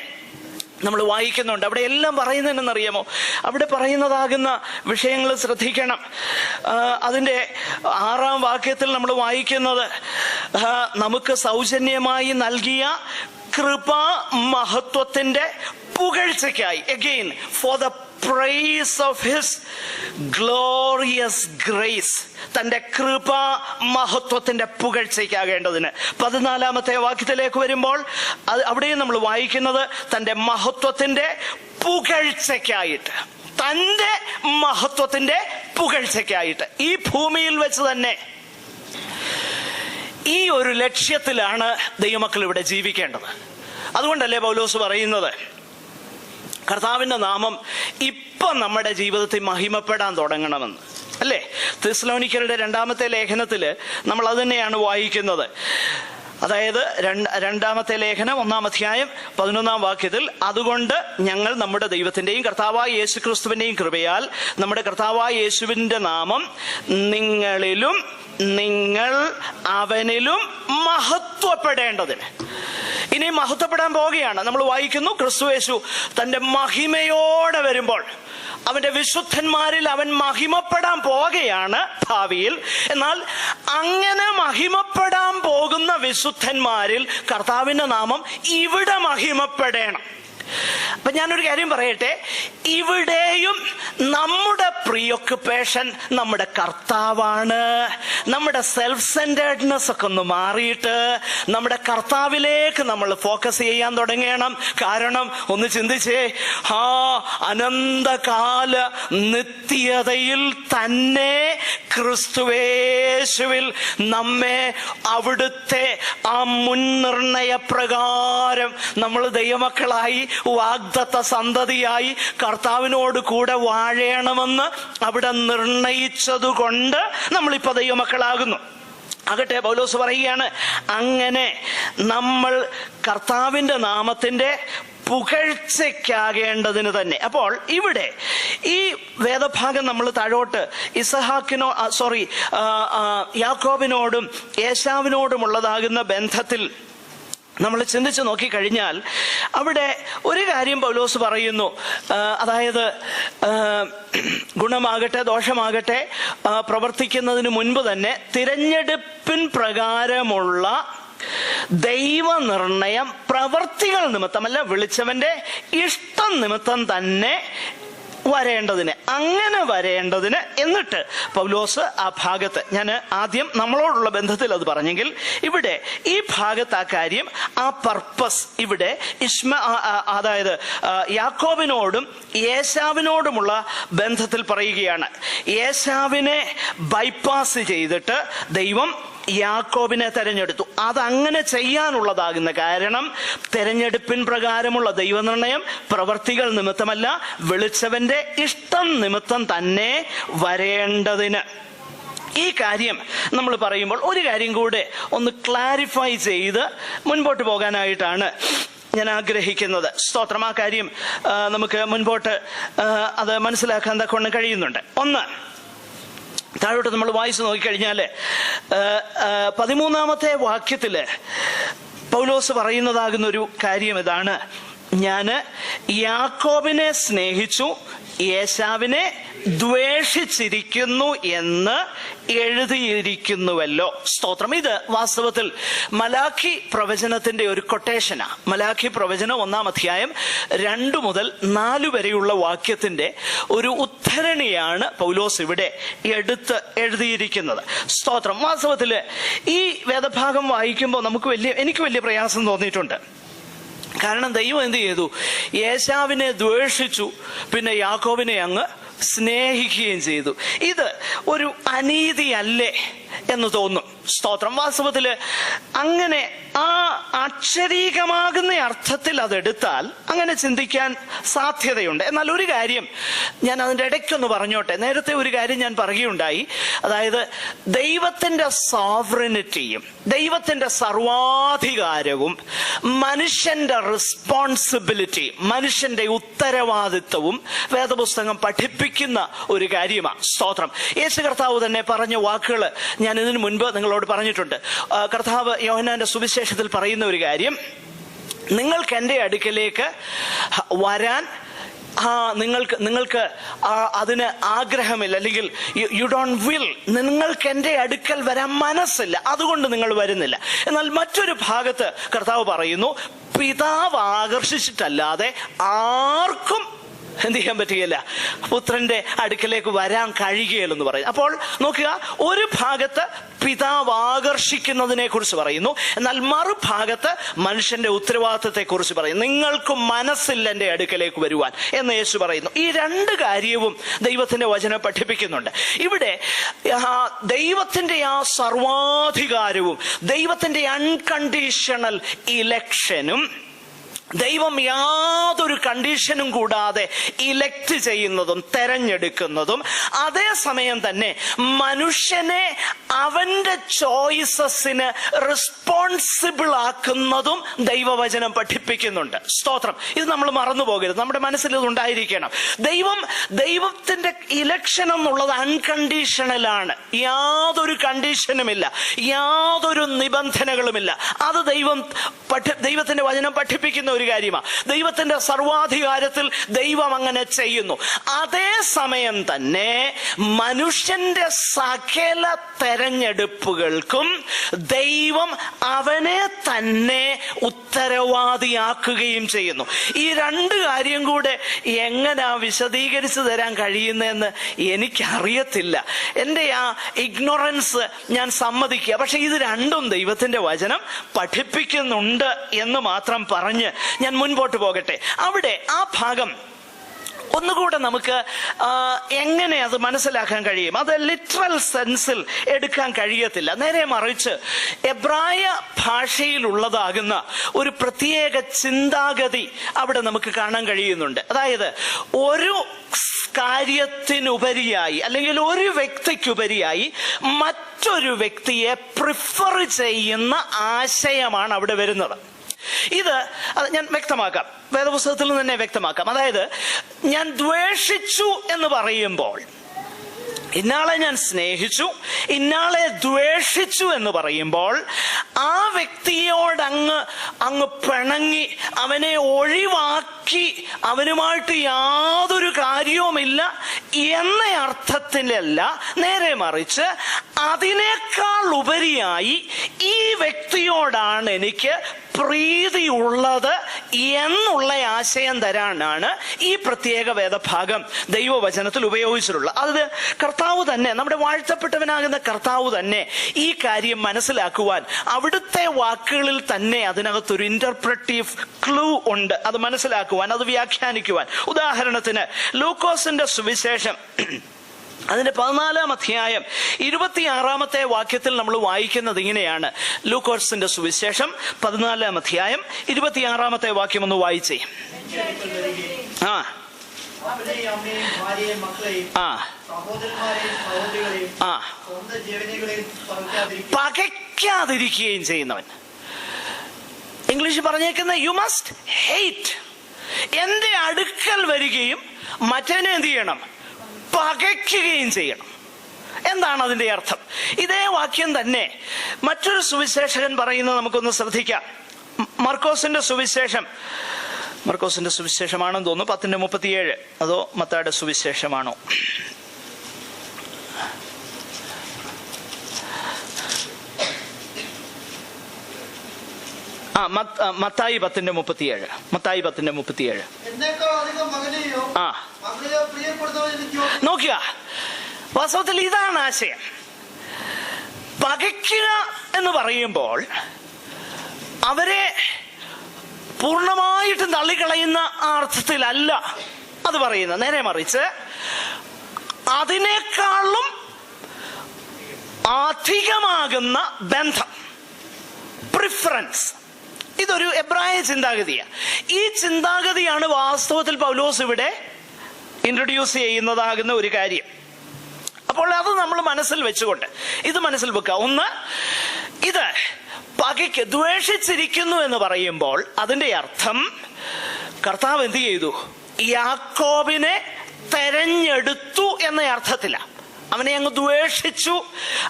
നമ്മൾ വായിക്കുന്നുണ്ട്. അവിടെ എല്ലാം പറയുന്നതെന്നറിയാമോ? അവിടെ പറയുന്നതാകുന്ന വിഷയങ്ങൾ ശ്രദ്ധിക്കണം. അതിൻ്റെ 6-ാം വാക്യത്തിൽ നമ്മൾ വായിക്കുന്നത്, നമുക്ക് സൗജന്യമായി നൽകിയ കൃപാ മഹത്വത്തിന്റെ പുകഴ്ചയ്ക്കായി, again for the praise of his glorious grace, തന്റെ കൃപാ മഹത്വത്തിന്റെ പുകഴ്ചയ്ക്കാകേണ്ടതിന്. 14-ാമത്തെ വാക്യത്തിലേക്ക് വരുമ്പോൾ അവിടെയും നമ്മൾ വായിക്കുന്നത് തന്റെ മഹത്വത്തിന്റെ പുകഴ്ചയ്ക്കായിട്ട്, തന്റെ മഹത്വത്തിന്റെ പുകഴ്ചയ്ക്കായിട്ട്. ഈ ഭൂമിയിൽ വെച്ച് തന്നെ ഈ ഒരു ലക്ഷ്യത്തിലാണ് ദൈവമക്കൾ ഇവിടെ ജീവിക്കേണ്ടത്. അതുകൊണ്ടല്ലേ പൗലോസ് പറയുന്നത്, കർത്താവിന്റെ നാമം ഇപ്പൊ നമ്മുടെ ജീവിതത്തിൽ മഹിമപ്പെടാൻ തുടങ്ങണമെന്ന്, അല്ലേ? തെസ്സലോനിക്കരുടെ 2-ാമത്തെ ലേഖനത്തില് നമ്മൾ അത് തന്നെയാണ് വായിക്കുന്നത്. അതായത് 2-ാമത്തെ ലേഖനം 1-ാം അധ്യായം 11-ാം വാക്യത്തിൽ, അതുകൊണ്ട് ഞങ്ങൾ നമ്മുടെ ദൈവത്തിന്റെയും കർത്താവായ യേശു ക്രിസ്തുവിന്റെയും കൃപയാൽ നമ്മുടെ കർത്താവായ യേശുവിന്റെ നാമം നിങ്ങളിലും നിങ്ങൾ അവനിലും മഹത്വപ്പെടേണ്ടതിന്. ഇനി മഹത്വപ്പെടാൻ പോവുകയാണ്. നമ്മൾ വായിക്കുന്നു, ക്രിസ്തുയേശു തന്റെ മഹിമയോടെ വരുമ്പോൾ അവന്റെ വിശുദ്ധന്മാരിൽ അവൻ മഹിമപ്പെടാൻ പോകുകയാണ് ഭാവിയിൽ. എന്നാൽ അങ്ങനെ മഹിമപ്പെടാൻ പോകുന്ന വിശുദ്ധന്മാരിൽ കർത്താവിന്റെ നാമം ഇവിടെ മഹിമപ്പെടണം. അപ്പൊ ഞാനൊരു കാര്യം പറയട്ടെ, ഇവിടെയും നമ്മുടെ പ്രീ ഒക്യുപ്പേഷൻ നമ്മുടെ കർത്താവാണ്. നമ്മുടെ സെൽഫ് സെന്റേർഡ്നെസ് ഒക്കെ ഒന്ന് മാറിയിട്ട് നമ്മുടെ കർത്താവിലേക്ക് നമ്മൾ ഫോക്കസ് ചെയ്യാൻ തുടങ്ങണം. കാരണം ഒന്ന് ചിന്തിച്ചേ, അനന്തകാല നിത്യതയിൽ തന്നെ ക്രിസ്തുവേശുവിൽ നമ്മെ അവിടുത്തെ ആ മുൻനിർണയ പ്രകാരം നമ്മൾ ദൈവമക്കളായി വാഗ്ദത്ത സന്തതിയായി കർത്താവിനോട് കൂടെ വാഴണമെന്ന് അവിടെ നിർണയിച്ചതുകൊണ്ട് നമ്മളിപ്പോ ദൈവമക്കളാകുന്നു. ആകട്ടെ, പൗലോസ് പറയുകയാണ്, അങ്ങനെ നമ്മൾ കർത്താവിന്റെ നാമത്തിന്റെ പുകഴ്ചയ്ക്കാകേണ്ടതിന് തന്നെ. അപ്പോൾ ഇവിടെ ഈ വേദഭാഗം നമ്മൾ താഴോട്ട് യാക്കോബിനോടും ഏശാവിനോടുമുള്ളതാകുന്ന ബന്ധത്തിൽ നമ്മൾ ചിന്തിച്ച് നോക്കിക്കഴിഞ്ഞാൽ അവിടെ ഒരു കാര്യം പൗലോസ് പറയുന്നു. അതായത് ഗുണമാകട്ടെ ദോഷമാകട്ടെ പ്രവർത്തിക്കുന്നതിന് മുൻപ് തന്നെ തിരഞ്ഞെടുപ്പിൻ പ്രകാരമുള്ള ദൈവനിർണയം പ്രവർത്തികൾ നിമിത്തമല്ല, വിളിച്ചവന്റെ ഇഷ്ടം നിമിത്തം തന്നെ വരേണ്ടതിന്, അങ്ങനെ വരേണ്ടതിന്. എന്നിട്ട് പൗലോസ് ആ ഭാഗത്ത്, ഞാൻ ആദ്യം നമ്മളോടുള്ള ബന്ധത്തിൽ അത് പറഞ്ഞെങ്കിൽ ഇവിടെ ഈ ഭാഗത്ത് ആ കാര്യം, ആ പർപ്പസ് ഇവിടെ അതായത് യാക്കോബിനോടും ഏശാവിനോടുമുള്ള ബന്ധത്തിൽ പറയുകയാണ്. ഏശാവിനെ ബൈപ്പാസ് ചെയ്തിട്ട് ദൈവം യാക്കോബിനെ തെരഞ്ഞെടുത്തു. അതങ്ങനെ ചെയ്യാനുള്ളതാകുന്ന കാരണം തെരഞ്ഞെടുപ്പിൻ പ്രകാരമുള്ള ദൈവനിർണയം പ്രവർത്തികൾ നിമിത്തമല്ല, വിളിച്ചവന്റെ ഇഷ്ടം നിമിത്തം തന്നെ വരേണ്ടതിന്. ഈ കാര്യം നമ്മൾ പറയുമ്പോൾ ഒരു കാര്യം കൂടെ ഒന്ന് ക്ലാരിഫൈ ചെയ്ത് മുൻപോട്ട് പോകാനായിട്ടാണ് ഞാൻ ആഗ്രഹിക്കുന്നത്. സ്തോത്രം. ആ കാര്യം നമുക്ക് മുൻപോട്ട് അത് മനസ്സിലാക്കാൻ തക്കൊണ്ട് കഴിയുന്നുണ്ട്. ഒന്ന്, താഴോട്ട് നമ്മൾ വായിച്ചു നോക്കിക്കഴിഞ്ഞാൽ 13-ാമത്തെ വാക്യത്തില് പൗലോസ് പറയുന്നതാകുന്ന ഒരു കാര്യം ഇതാണ്: ഞാന് യാക്കോബിനെ സ്നേഹിച്ചു, ഏശാവിനെ ദ്വേഷിച്ചിരിക്കുന്നു എന്ന് എഴുതിയിരിക്കുന്നുവല്ലോ. സ്തോത്രം. ഇത് വാസ്തവത്തിൽ മലാഖി പ്രവചനത്തിന്റെ ഒരു കൊട്ടേഷനാ. മലാഖി പ്രവചനം 1-ാം അധ്യായം 2 മുതൽ 4 വരെയുള്ള വാക്യത്തിന്റെ ഒരു ഉദ്ധരണിയാണ് പൗലോസ് ഇവിടെ എടുത്ത് എഴുതിയിരിക്കുന്നത്. സ്തോത്രം. വാസ്തവത്തിൽ ഈ വേദഭാഗം വായിക്കുമ്പോൾ എനിക്ക് വലിയ പ്രയാസം തോന്നിയിട്ടുണ്ട്. കാരണം ദൈവം എന്ത് ചെയ്തു? ഏശാവിനെ ദ്വേഷിച്ചു, പിന്നെ യാക്കോബിനെ അങ്ങ് സ്നേഹിക്കുകയും ചെയ്തു. ഇത് ഒരു അനീതിയല്ലേ എന്ന് തോന്നും. സ്തോത്രം. വാസ്തവത്തില് അങ്ങനെ ആ അക്ഷരീകമാകുന്ന അർത്ഥത്തിൽ അതെടുത്താൽ അങ്ങനെ ചിന്തിക്കാൻ സാധ്യതയുണ്ട്. എന്നാൽ ഒരു കാര്യം ഞാൻ അതിൻ്റെ ഇടയ്ക്കൊന്ന് പറഞ്ഞോട്ടെ. നേരത്തെ ഒരു കാര്യം ഞാൻ പറയുകയുണ്ടായി. അതായത് ദൈവത്തിന്റെ സോവറിനിറ്റിയും ദൈവത്തിന്റെ സർവാധികാരവും മനുഷ്യന്റെ റെസ്പോൺസിബിലിറ്റി, മനുഷ്യന്റെ ഉത്തരവാദിത്വവും വേദപുസ്തകം പഠിപ്പിക്കുന്ന ഒരു കാര്യമാണ്. സ്തോത്രം. യേശു കർത്താവ് തന്നെ പറഞ്ഞ വാക്കുകൾ ഞാൻ ഇതിനു മുൻപ് നിങ്ങളോട് പറഞ്ഞിട്ടുണ്ട്. കർത്താവ് യോഹന്നാന്റെ സുവിശേഷത്തിൽ പറയുന്ന ഒരു കാര്യം: നിങ്ങൾക്ക് എൻ്റെ അടുക്കലേക്ക് വരാൻ നിങ്ങൾക്ക് അതിന് ആഗ്രഹമില്ല, അല്ലെങ്കിൽ യു ഡോണ്ട് വിൽ, നിങ്ങൾക്ക് എൻ്റെ അടുക്കൽ വരാൻ മനസ്സില്ല, അതുകൊണ്ട് നിങ്ങൾ വരുന്നില്ല. എന്നാൽ മറ്റൊരു ഭാഗത്ത് കർത്താവ് പറയുന്നു, പിതാവ് ആകർഷിച്ചിട്ടല്ലാതെ ആർക്കും എന്ത് ചെയ്യാൻ പറ്റുകയില്ല, പുത്രന്റെ അടുക്കലേക്ക് വരാൻ കഴിയുകയില്ലെന്ന് പറയും. അപ്പോൾ നോക്കുക, ഒരു ഭാഗത്ത് പിതാവ് ആകർഷിക്കുന്നതിനെ കുറിച്ച് പറയുന്നു, എന്നാൽ മറുഭാഗത്ത് മനുഷ്യന്റെ ഉത്തരവാദിത്തത്തെ കുറിച്ച് പറയുന്നു. നിങ്ങൾക്ക് മനസ്സില്ല എൻ്റെ അടുക്കലേക്ക് വരുവാൻ എന്ന് യേശു പറയുന്നു. ഈ രണ്ട് കാര്യവും ദൈവത്തിന്റെ വചനം പഠിപ്പിക്കുന്നുണ്ട്. ഇവിടെ ദൈവത്തിന്റെ ആ സർവാധികാരവും ദൈവത്തിന്റെ അൺകണ്ടീഷണൽ ഇലക്ഷനും, ദൈവം യാതൊരു കണ്ടീഷനും കൂടാതെ ഇലക്ട് ചെയ്യുന്നതും തെരഞ്ഞെടുക്കുന്നതും, അതേസമയം തന്നെ മനുഷ്യനെ അവന്റെ ചോയ്സസിന് റെസ്പോൺസിബിൾ ആക്കുന്നതും ദൈവവചനം പഠിപ്പിക്കുന്നുണ്ട്. സ്തോത്രം. ഇത് നമ്മൾ മറന്നു പോകരുത്, നമ്മുടെ മനസ്സിൽ ഇത് ഉണ്ടായിരിക്കണം. ദൈവത്തിന്റെ ഇലക്ഷൻ എന്നുള്ളത് അൺകണ്ടീഷണലാണ്. യാതൊരു കണ്ടീഷനുമില്ല, യാതൊരു നിബന്ധനകളുമില്ല. അത് ദൈവത്തിന്റെ വചനം പഠിപ്പിക്കുന്ന ഒരു കാര്യമാണ്. ദൈവത്തിന്റെ സർവാധികാരത്തിൽ ദൈവം അങ്ങനെ ചെയ്യുന്നു. അതേസമയം തന്നെ മനുഷ്യന്റെ സകല തെരഞ്ഞെടുപ്പുകൾക്കും ദൈവം അവനെ തന്നെ ഉത്തരവാദിയാക്കുകയും ചെയ്യുന്നു. ഈ രണ്ട് കാര്യം കൂടെ എങ്ങനെയാ വിശദീകരിച്ചു തരാൻ കഴിയുന്നതെന്ന് എനിക്കറിയത്തില്ല. എൻ്റെ ആ ഇഗ്നോറൻസ് ഞാൻ സമ്മതിക്കുക. പക്ഷെ ഇത് രണ്ടും ദൈവത്തിന്റെ വചനം പഠിപ്പിക്കുന്നുണ്ട് എന്ന് മാത്രം പറഞ്ഞ് ഞാൻ മുൻപോട്ട് പോകട്ടെ. അവിടെ ആ ഭാഗം ഒന്നുകൂടെ നമുക്ക് എങ്ങനെ അത് മനസ്സിലാക്കാൻ കഴിയും? അത് ലിറ്ററൽ സെൻസിൽ എടുക്കാൻ കഴിയത്തില്ല. നേരെ മറിച്ച് എബ്രായ ഭാഷയിലുള്ളതാകുന്ന ഒരു പ്രത്യേക ചിന്താഗതി അവിടെ നമുക്ക് കാണാൻ കഴിയുന്നുണ്ട്. അതായത് ഒരു കാര്യത്തിനുപരിയായി, അല്ലെങ്കിൽ ഒരു വ്യക്തിക്കുപരിയായി മറ്റൊരു വ്യക്തിയെ പ്രിഫർ ചെയ്യുന്ന ആശയമാണ് അവിടെ വരുന്നത്. ഇത് ഞാൻ വ്യക്തമാക്കാം, വേദപുസ്തകത്തിൽ നിന്ന് തന്നെ വ്യക്തമാക്കാം. അതായത് ഞാൻ ദ്വേഷിച്ചു എന്ന് പറയുമ്പോൾ, ഇന്നാളെ ഞാൻ സ്നേഹിച്ചു, ഇന്നാളെ ദ്വേഷിച്ചു എന്ന് പറയുമ്പോൾ, ആ വ്യക്തിയോട് അങ്ങ് പിണങ്ങി അവനെ ഒഴിവാക്കി അവനുമായിട്ട് യാതൊരു കാര്യവുമില്ല എന്ന അർത്ഥത്തിലല്ല. നേരെ മറിച്ച് അതിനേക്കാൾ ഉപരിയായി ഈ വ്യക്തിയോടാണ് എനിക്ക് പ്രീതിയുള്ളത് എന്നുള്ള ആശയം തരാനാണ് ഈ പ്രത്യേക വേദഭാഗം ദൈവവചനത്തിൽ ഉപയോഗിച്ചിട്ടുള്ളത്. അത് കർത്താവ് തന്നെ, നമ്മുടെ വാഴ്ത്തപ്പെട്ടവനാകുന്ന കർത്താവ് തന്നെ ഈ കാര്യം മനസ്സിലാക്കുവാൻ അവിടുത്തെ വാക്കുകളിൽ തന്നെ അതിനകത്തൊരു ഇന്റർപ്രറ്റീവ് ക്ലൂ ഉണ്ട്. അത് മനസ്സിലാക്കുവാൻ, അത് വ്യാഖ്യാനിക്കുവാൻ. ഉദാഹരണത്തിന് ലൂക്കോസിന്റെ സുവിശേഷം അതിന്റെ 14-ാം അധ്യായം 26-ാമത്തെ വാക്യത്തിൽ നമ്മൾ വായിക്കുന്നത് ഇങ്ങനെയാണ്. ലൂക്കോസിന്റെ സുവിശേഷം 14-ാം അധ്യായം 26-ാമത്തെ വാക്യം ഒന്ന് വായിച്ചേ. ആ പകയ്ക്കാതിരിക്കുകയും ചെയ്യുന്നവൻ. ഇംഗ്ലീഷ് പറഞ്ഞേക്കുന്ന യു മസ്റ്റ് ഹേറ്റ്. എന്റെ അടുക്കൽ വരികയും മറ്റേനെ എന്ത് ചെയ്യണം? പകയ്ക്കുകയും ചെയ്യണം. എന്താണ് അതിന്റെ അർത്ഥം? ഇതേ വാക്യം തന്നെ മറ്റൊരു സുവിശേഷകൻ പറയുന്നത് നമുക്കൊന്ന് ശ്രദ്ധിക്കാം. മർക്കോസിന്റെ സുവിശേഷമാണെന്ന് തോന്നുന്നു, 10:37. അതോ മത്തായിയുടെ സുവിശേഷമാണോ? മത്തായി 10:37. മത്തായി 10:37. നോക്കുക, വാസ്തവത്തിൽ ഇതാണ് ആശയം. പകയ്ക്കുക എന്ന് പറയുമ്പോൾ അവരെ പൂർണ്ണമായിട്ടും തള്ളിക്കളയുന്ന ആ അർത്ഥത്തിലല്ല അത് പറയുന്നത്. നേരെ മറിച്ച് അതിനേക്കാളും അധികമാകുന്ന ബന്ധം, പ്രിഫറൻസ്. ഇതൊരു എബ്രായ ചിന്താഗതിയാണ്. ഈ ചിന്താഗതിയാണ് വാസ്തവത്തിൽ പൗലോസ് ഇവിടെ ഇൻട്രൊഡ്യൂസ് ചെയ്യുന്നതാകുന്ന ഒരു കാര്യം. അപ്പോൾ അത് നമ്മൾ മനസ്സിൽ വെച്ചുകൊണ്ട് ഇത് മനസ്സിൽ വെക്കുക. ഒന്ന്, ഇത് പകയ്ക്ക് ദ്വേഷിച്ചിരിക്കുന്നു എന്ന് പറയുമ്പോൾ അതിന്റെ അർത്ഥം കർത്താവ് എന്ത് ചെയ്തു? യാക്കോബിനെ തെരഞ്ഞെടുത്തു എന്ന അർത്ഥത്തിലാണ്. അവനെ അങ്ങ് ദ്വേഷിച്ചു,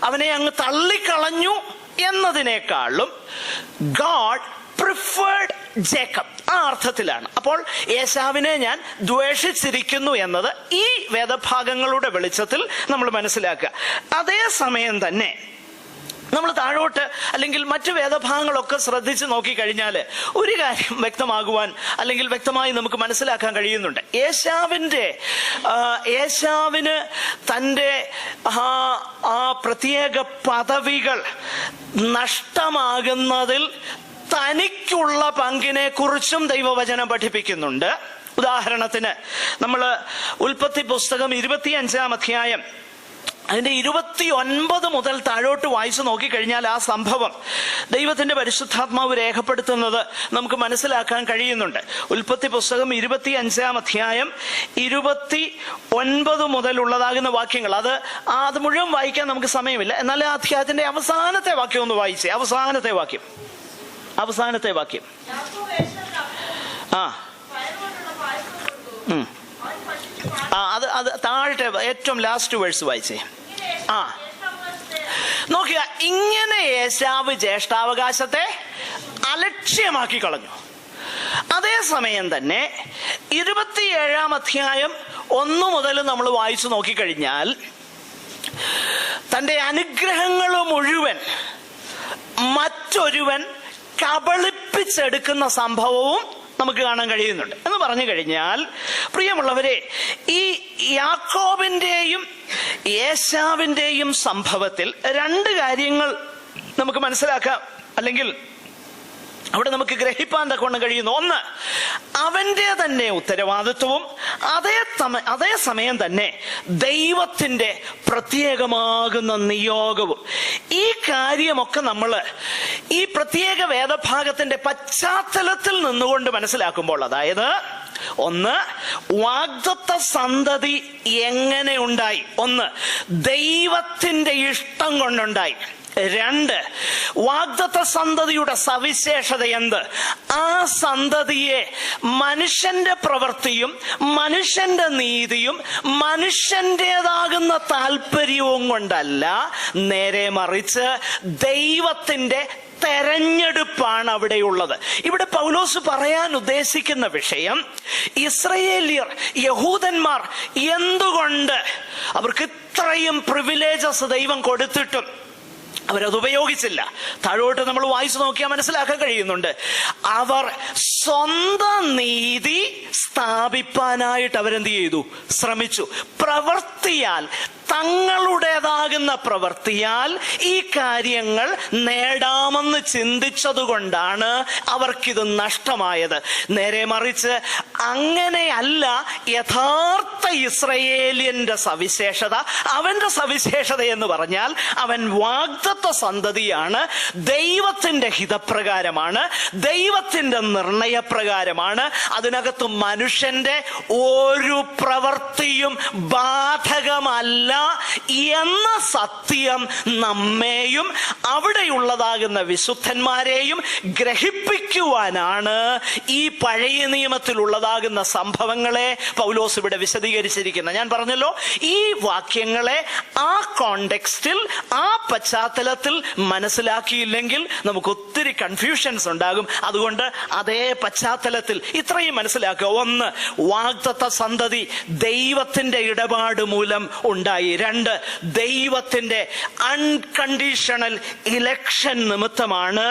അവനെ അങ്ങ് തള്ളിക്കളഞ്ഞു എന്നതിനേക്കാളും ഗോഡ് പ്രിഫേർഡ് ജേക്കബ്, ആ അർത്ഥത്തിലാണ്. അപ്പോൾ ഏശാവിനെ ഞാൻ ദ്വേഷിച്ചിരിക്കുന്നു എന്നത് ഈ വേദഭാഗങ്ങളുടെ വെളിച്ചത്തിൽ നമ്മൾ മനസ്സിലാക്കുക. അതേസമയം തന്നെ നമ്മൾ താഴോട്ട് അല്ലെങ്കിൽ മറ്റു വേദഭാഗങ്ങളൊക്കെ ശ്രദ്ധിച്ച് നോക്കിക്കഴിഞ്ഞാൽ ഒരു കാര്യം വ്യക്തമാകുവാൻ അല്ലെങ്കിൽ വ്യക്തമായി നമുക്ക് മനസ്സിലാക്കാൻ കഴിയുന്നുണ്ട്. ഏശാവിന് തൻ്റെ ആ പ്രത്യേക പദവികൾ നഷ്ടമാകുന്നതിൽ തനിക്കുള്ള പങ്കിനെ കുറിച്ചും ദൈവവചനം പഠിപ്പിക്കുന്നുണ്ട്. ഉദാഹരണത്തിന് നമ്മൾ ഉൽപ്പത്തി പുസ്തകം 25-ാം അധ്യായം അതിന്റെ 29 മുതൽ താഴോട്ട് വായിച്ചു നോക്കിക്കഴിഞ്ഞാൽ ആ സംഭവം ദൈവത്തിന്റെ പരിശുദ്ധാത്മാവ് രേഖപ്പെടുത്തുന്നത് നമുക്ക് മനസ്സിലാക്കാൻ കഴിയുന്നുണ്ട്. ഉൽപ്പത്തി പുസ്തകം 25-ാം അധ്യായം 29 മുതലുള്ളതാകുന്ന വാക്യങ്ങൾ, അത് മുഴുവൻ വായിക്കാൻ നമുക്ക് സമയമില്ല. എന്നാൽ ആ അധ്യായത്തിന്റെ അവസാനത്തെ വാക്യം ഒന്ന് വായിച്ചേ. അവസാനത്തെ വാക്യം അത് താഴത്തെ ഏറ്റവും ലാസ്റ്റ് വേഴ്സ് വായിച്ചേ. നോക്കുക, ഇങ്ങനെ ഏശാവ് ജ്യേഷ്ഠാവകാശത്തെ അലക്ഷ്യമാക്കി കളഞ്ഞു. അതേസമയം തന്നെ 27-ാം അധ്യായം 1 മുതൽ നമ്മൾ വായിച്ചു നോക്കിക്കഴിഞ്ഞാൽ തന്റെ അനുഗ്രഹങ്ങൾ മുഴുവൻ മറ്റൊരുവൻ കബളിപ്പിച്ചെടുക്കുന്ന സംഭവവും നമുക്ക് കാണാൻ കഴിയുന്നുണ്ട്. എന്ന് പറഞ്ഞു കഴിഞ്ഞാൽ, പ്രിയമുള്ളവരെ, ഈ യാക്കോബിന്റെയും ഏശാവിന്റെയും സംഭവത്തിൽ 2 കാര്യങ്ങൾ നമുക്ക് മനസ്സിലാക്കാം, അല്ലെങ്കിൽ അവിടെ നമുക്ക് ഗ്രഹിപ്പാൻ തക്കവണ്ണം കഴിയുന്നു. ഒന്ന്, അവന്റെ തന്നെ ഉത്തരവാദിത്വവും അതേ സമയം തന്നെ ദൈവത്തിന്റെ പ്രത്യേകമാകുന്ന നിയോഗവും. ഈ കാര്യമൊക്കെ നമ്മൾ ഈ പ്രത്യേക വേദഭാഗത്തിന്റെ പശ്ചാത്തലത്തിൽ നിന്നുകൊണ്ട് മനസ്സിലാക്കുമ്പോൾ, അതായത് ഒന്ന്, വാഗ്ദത്ത സന്തതി എങ്ങനെ ഉണ്ടായി? ഒന്ന്, ദൈവത്തിന്റെ ഇഷ്ടം കൊണ്ടുണ്ടായി. 2, വാഗ്ദത്ത സന്തതിയുടെ സവിശേഷത എന്ത്? ആ സന്തതിയെ മനുഷ്യന്റെ പ്രവൃത്തിയും മനുഷ്യന്റെ നീതിയും മനുഷ്യന്റേതാകുന്ന താല്പര്യവും കൊണ്ടല്ല, നേരെ മറിച്ച് ദൈവത്തിന്റെ തെരഞ്ഞെടുപ്പാണ് അവിടെയുള്ളത്. ഇവിടെ പൗലോസ് പറയാൻ ഉദ്ദേശിക്കുന്ന വിഷയം, ഇസ്രയേലിയർ, യഹൂദന്മാർ എന്തുകൊണ്ട് അവർക്ക് ഇത്രയും പ്രിവിലേജസ് ദൈവം കൊടുത്തിട്ടും അവരത് ഉപയോഗിച്ചില്ല? താഴോട്ട് നമ്മൾ വായിച്ചു നോക്കിയാൽ മനസ്സിലാക്കാൻ കഴിയുന്നുണ്ട്. അവർ സ്വന്തം നീതി സ്ഥാപിപ്പാനായിട്ട് അവരെന്ത് ചെയ്തു? ശ്രമിച്ചു. പ്രവൃത്തിയാൽ തങ്ങളുടേതാകുന്ന പ്രവൃത്തിയാൽ ഈ കാര്യങ്ങൾ നേടാമെന്ന് ചിന്തിച്ചതുകൊണ്ടാണ് അവർക്കിത് നഷ്ടമായത്. നേരെ മറിച്ച് അങ്ങനെയല്ല യഥാർത്ഥ ഇസ്രയേലിയന്റെ സവിശേഷത. അവന്റെ സവിശേഷത എന്ന് പറഞ്ഞാൽ അവൻ വാഗ്ദത്ത സന്തതിയാണ്, ദൈവത്തിന്റെ ഹിതപ്രകാരമാണ്, ദൈവത്തിന്റെ നിർണയപ്രകാരമാണ്. അതിനകത്ത് മനുഷ്യന്റെ ഒരു പ്രവൃത്തിയും ബാധകമല്ല എന്ന സത്യം നമ്മെയും അവിടെയുള്ളതാകുന്ന വിശുദ്ധന്മാരെയും ഗ്രഹിപ്പിക്കുവാനാണ് ഈ പഴയ നിയമത്തിലുള്ളതാകുന്ന സംഭവങ്ങളെ പൗലോസ് ഇവിടെ വിശദീകരിച്ചിരിക്കുന്നത്. ഞാൻ പറഞ്ഞല്ലോ, ഈ വാക്യങ്ങളെ ആ കോണ്ടെക്സ്റ്റിൽ, ആ പശ്ചാത്തലത്തിൽ മനസ്സിലാക്കിയില്ലെങ്കിൽ നമുക്ക് ഒത്തിരി കൺഫ്യൂഷൻസ് ഉണ്ടാകും. അതുകൊണ്ട് അതേ പശ്ചാത്തലത്തിൽ ഇത്രയും മനസ്സിലാക്കുക. ഒന്ന്, വാഗ്ദത്ത സന്തതി ദൈവത്തിന്റെ ഇടപാട് മൂലം ഉണ്ടായി. രണ്ട്, ദൈവത്തിന്റെ അൺകണ്ടീഷണൽ ഇലക്ഷൻ നിമിത്തമാണ്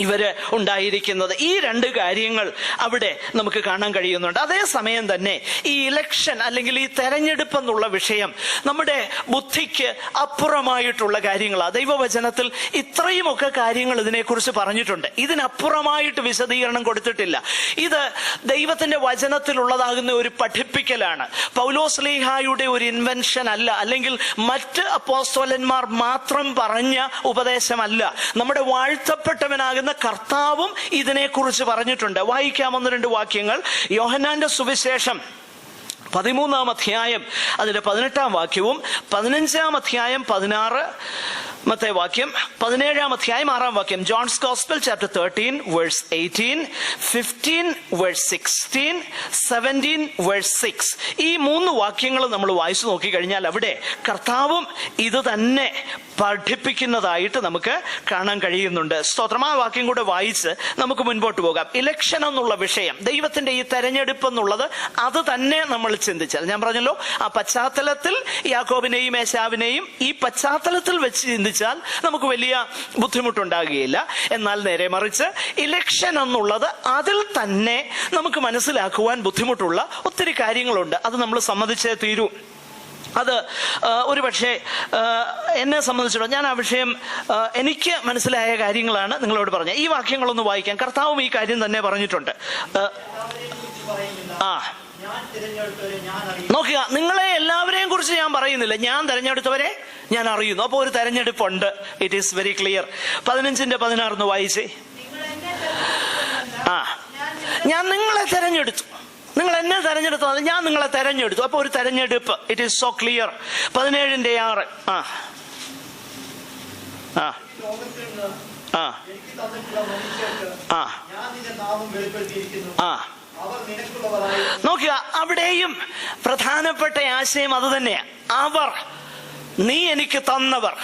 ഇവര് ഉണ്ടായിരിക്കുന്നത്. ഈ രണ്ട് കാര്യങ്ങൾ അവിടെ നമുക്ക് കാണാൻ കഴിയുന്നുണ്ട്. അതേസമയം തന്നെ ഈ ഇലക്ഷൻ അല്ലെങ്കിൽ ഈ തെരഞ്ഞെടുപ്പ് എന്നുള്ള വിഷയം നമ്മുടെ ബുദ്ധിക്ക് അപ്പുറമായിട്ടുള്ള കാര്യങ്ങളാണ്. ദൈവവചനത്തിൽ ഇത്രയുമൊക്കെ കാര്യങ്ങൾ ഇതിനെക്കുറിച്ച് പറഞ്ഞിട്ടുണ്ട്. ഇതിനപ്പുറമായിട്ട് വിശദീകരണം കൊടുത്തിട്ടില്ല. ഇത് ദൈവത്തിന്റെ വചനത്തിലുള്ളതാകുന്ന ഒരു പഠിപ്പിക്കലാണ്. പൗലോസ് ശ്ലീഹായുടെ ഒരു ഇൻവെൻഷൻ അല്ല, അല്ലെങ്കിൽ മറ്റ് അപ്പോസ്തലന്മാർ മാത്രം പറഞ്ഞ ഉപദേശമല്ല. നമ്മുടെ വാഴ്ത്തപ്പെട്ടവനാകുന്ന കർത്താവും ഇതിനെക്കുറിച്ച് പറഞ്ഞിട്ടുണ്ട്. വായിക്കാം 1-2 വാക്യങ്ങൾ. യോഹന്നാന്റെ സുവിശേഷം 13-ാം അധ്യായം അതിന്റെ 18-ാം വാക്യവും 15-ാം അധ്യായം 16-ാമത്തെ വാക്യം, 17-ാം അധ്യായം 6-ാം വാക്യം. John's gospel chapter 13 verse 18, 15 verse 16, 17 verse 6. ഈ 3 വാക്യങ്ങൾ നമ്മൾ വായിച്ചു നോക്കിക്കഴിഞ്ഞാൽ അവിടെ കർത്താവും ഇത് തന്നെ പഠിപ്പിക്കുന്നതായിട്ട് നമുക്ക് കാണാൻ കഴിയുന്നുണ്ട്. സ്തോത്രം. ആ വാക്യം കൂടെ വായിച്ച് നമുക്ക് മുൻപോട്ട് പോകാം. ഇലക്ഷൻ എന്നുള്ള വിഷയം, ദൈവത്തിന്റെ ഈ തെരഞ്ഞെടുപ്പ് എന്നുള്ളത്, അത് തന്നെ നമ്മൾ ചിന്തിച്ചാൽ, ഞാൻ പറഞ്ഞല്ലോ, ആ പശ്ചാത്തലത്തിൽ യാക്കോബിനെയും ഏശാവിനെയും ഈ പശ്ചാത്തലത്തിൽ വെച്ച് ചിന്തിച്ചാൽ നമുക്ക് വലിയ ബുദ്ധിമുട്ടുണ്ടാകുകയില്ല. എന്നാൽ നേരെ മറിച്ച് ഇലക്ഷൻ എന്നുള്ളത് അതിൽ തന്നെ നമുക്ക് മനസ്സിലാക്കുവാൻ ബുദ്ധിമുട്ടുള്ള ഒത്തിരി കാര്യങ്ങളുണ്ട്. അത് നമ്മൾ സമ്മതിച്ചേ തീരൂ. അത് ഒരു പക്ഷേ എന്നെ സംബന്ധിച്ചിടത്തോളം ഞാൻ ആ വിഷയം എനിക്ക് മനസ്സിലായ കാര്യങ്ങളാണ് നിങ്ങളോട് പറഞ്ഞത്. ഈ വാക്യങ്ങളൊന്ന് വായിക്കാം. കർത്താവും ഈ കാര്യം തന്നെ പറഞ്ഞിട്ടുണ്ട്. നോക്കുക, നിങ്ങളെ എല്ലാവരെയും കുറിച്ച് ഞാൻ പറയുന്നില്ല, ഞാൻ തെരഞ്ഞെടുത്തവരെ ഞാൻ അറിയുന്നു. അപ്പോൾ ഒരു തെരഞ്ഞെടുപ്പുണ്ട്. It is very clear. 15-ന്റെ 16 വായിച്ചേ. ഞാൻ നിങ്ങളെ തെരഞ്ഞെടുത്തു, നിങ്ങൾ എന്നെ തെരഞ്ഞെടുത്തു, ഞാൻ നിങ്ങളെ തെരഞ്ഞെടുത്തു. അപ്പൊ ഒരു തെരഞ്ഞെടുപ്പ്. It is so clear. 17-ന്റെ 6. നോക്കുക, അവിടെയും പ്രധാനപ്പെട്ട ആശയം അത് തന്നെയാണ്. അവർ, നീ എനിക്ക് തന്നവർ,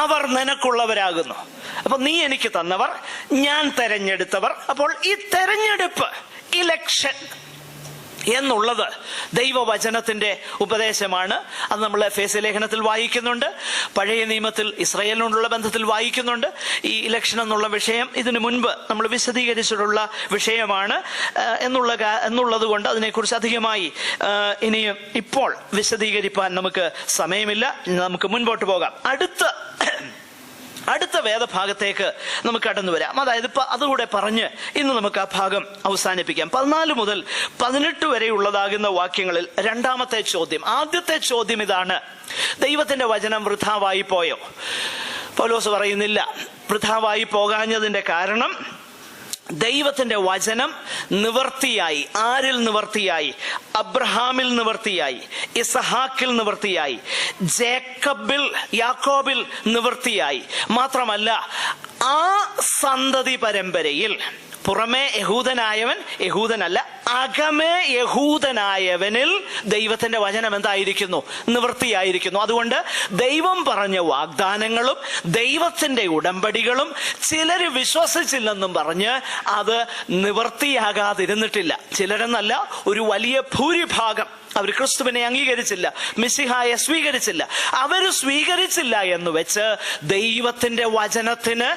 അവർ നിനക്കുള്ളവരാകുന്നു. അപ്പൊ നീ എനിക്ക് തന്നവർ, ഞാൻ തെരഞ്ഞെടുത്തവർ. അപ്പോൾ ഈ തെരഞ്ഞെടുപ്പ്, ഇലക്ഷൻ എന്നുള്ളത് ദൈവവചനത്തിന്റെ ഉപദേശമാണ്. അത് നമ്മൾ എഫേസ്യ ലേഖനത്തിൽ വായിക്കുന്നുണ്ട്, പഴയ നിയമത്തിൽ ഇസ്രായേലിനോടുള്ള ബന്ധത്തിൽ വായിക്കുന്നുണ്ട്. ഈ ഇലക്ഷൻ എന്നുള്ള വിഷയം ഇതിനു മുൻപ് നമ്മൾ വിശദീകരിച്ചിട്ടുള്ള വിഷയമാണ് എന്നുള്ളത് കൊണ്ട് അതിനെക്കുറിച്ച് അധികമായി ഇനിയും ഇപ്പോൾ വിശദീകരിക്കാൻ നമുക്ക് സമയമില്ല. നമുക്ക് മുൻപോട്ട് പോകാം. അടുത്ത വേദഭാഗത്തേക്ക് നമുക്ക് കടന്നു വരാം. അതായത് അതുകൂടെ പറഞ്ഞ് ഇന്ന് നമുക്ക് ആ ഭാഗം അവസാനിപ്പിക്കാം. 14 മുതൽ 18 വരെയുള്ളതാകുന്ന വാക്യങ്ങളിൽ രണ്ടാമത്തെ ചോദ്യം. ആദ്യത്തെ ചോദ്യം ഇതാണ്: ദൈവത്തിന്റെ വചനം വൃഥാവായി പോയോ? പൗലോസ് പറയുന്നില്ല. വൃഥാവായി പോകാഞ്ഞതിന്റെ കാരണം ദൈവത്തിന്റെ വചനം നിവർത്തിയായി. ആരിൽ നിവർത്തിയായി? അബ്രഹാമിൽ നിവർത്തിയായി, ഇസഹാക്കിൽ നിവർത്തിയായി, യാക്കോബിൽ നിവർത്തിയായി. മാത്രമല്ല, ആ സന്തതി പരമ്പരയിൽ പുറമെ യഹൂദനായവൻ യഹൂദനല്ല, അകമേ യഹൂദനായവനിൽ ദൈവത്തിന്റെ വചനം എന്തായിരിക്കുന്നു? നിവൃത്തിയായിരിക്കുന്നു. അതുകൊണ്ട് ദൈവം പറഞ്ഞ വാഗ്ദാനങ്ങളും ദൈവത്തിന്റെ ഉടമ്പടികളും ചിലര് വിശ്വസിച്ചില്ലെന്നും പറഞ്ഞ് അത് നിവൃത്തിയാകാതിരുന്നിട്ടില്ല. ചിലരെന്നല്ല, ഒരു വലിയ ഭൂരിഭാഗം അവർ ക്രിസ്തുവിനെ അംഗീകരിച്ചില്ല, മിശിഹായെ സ്വീകരിച്ചില്ല. അവര് സ്വീകരിച്ചില്ല എന്ന് വെച്ച് ദൈവത്തിന്റെ വചനത്തിന്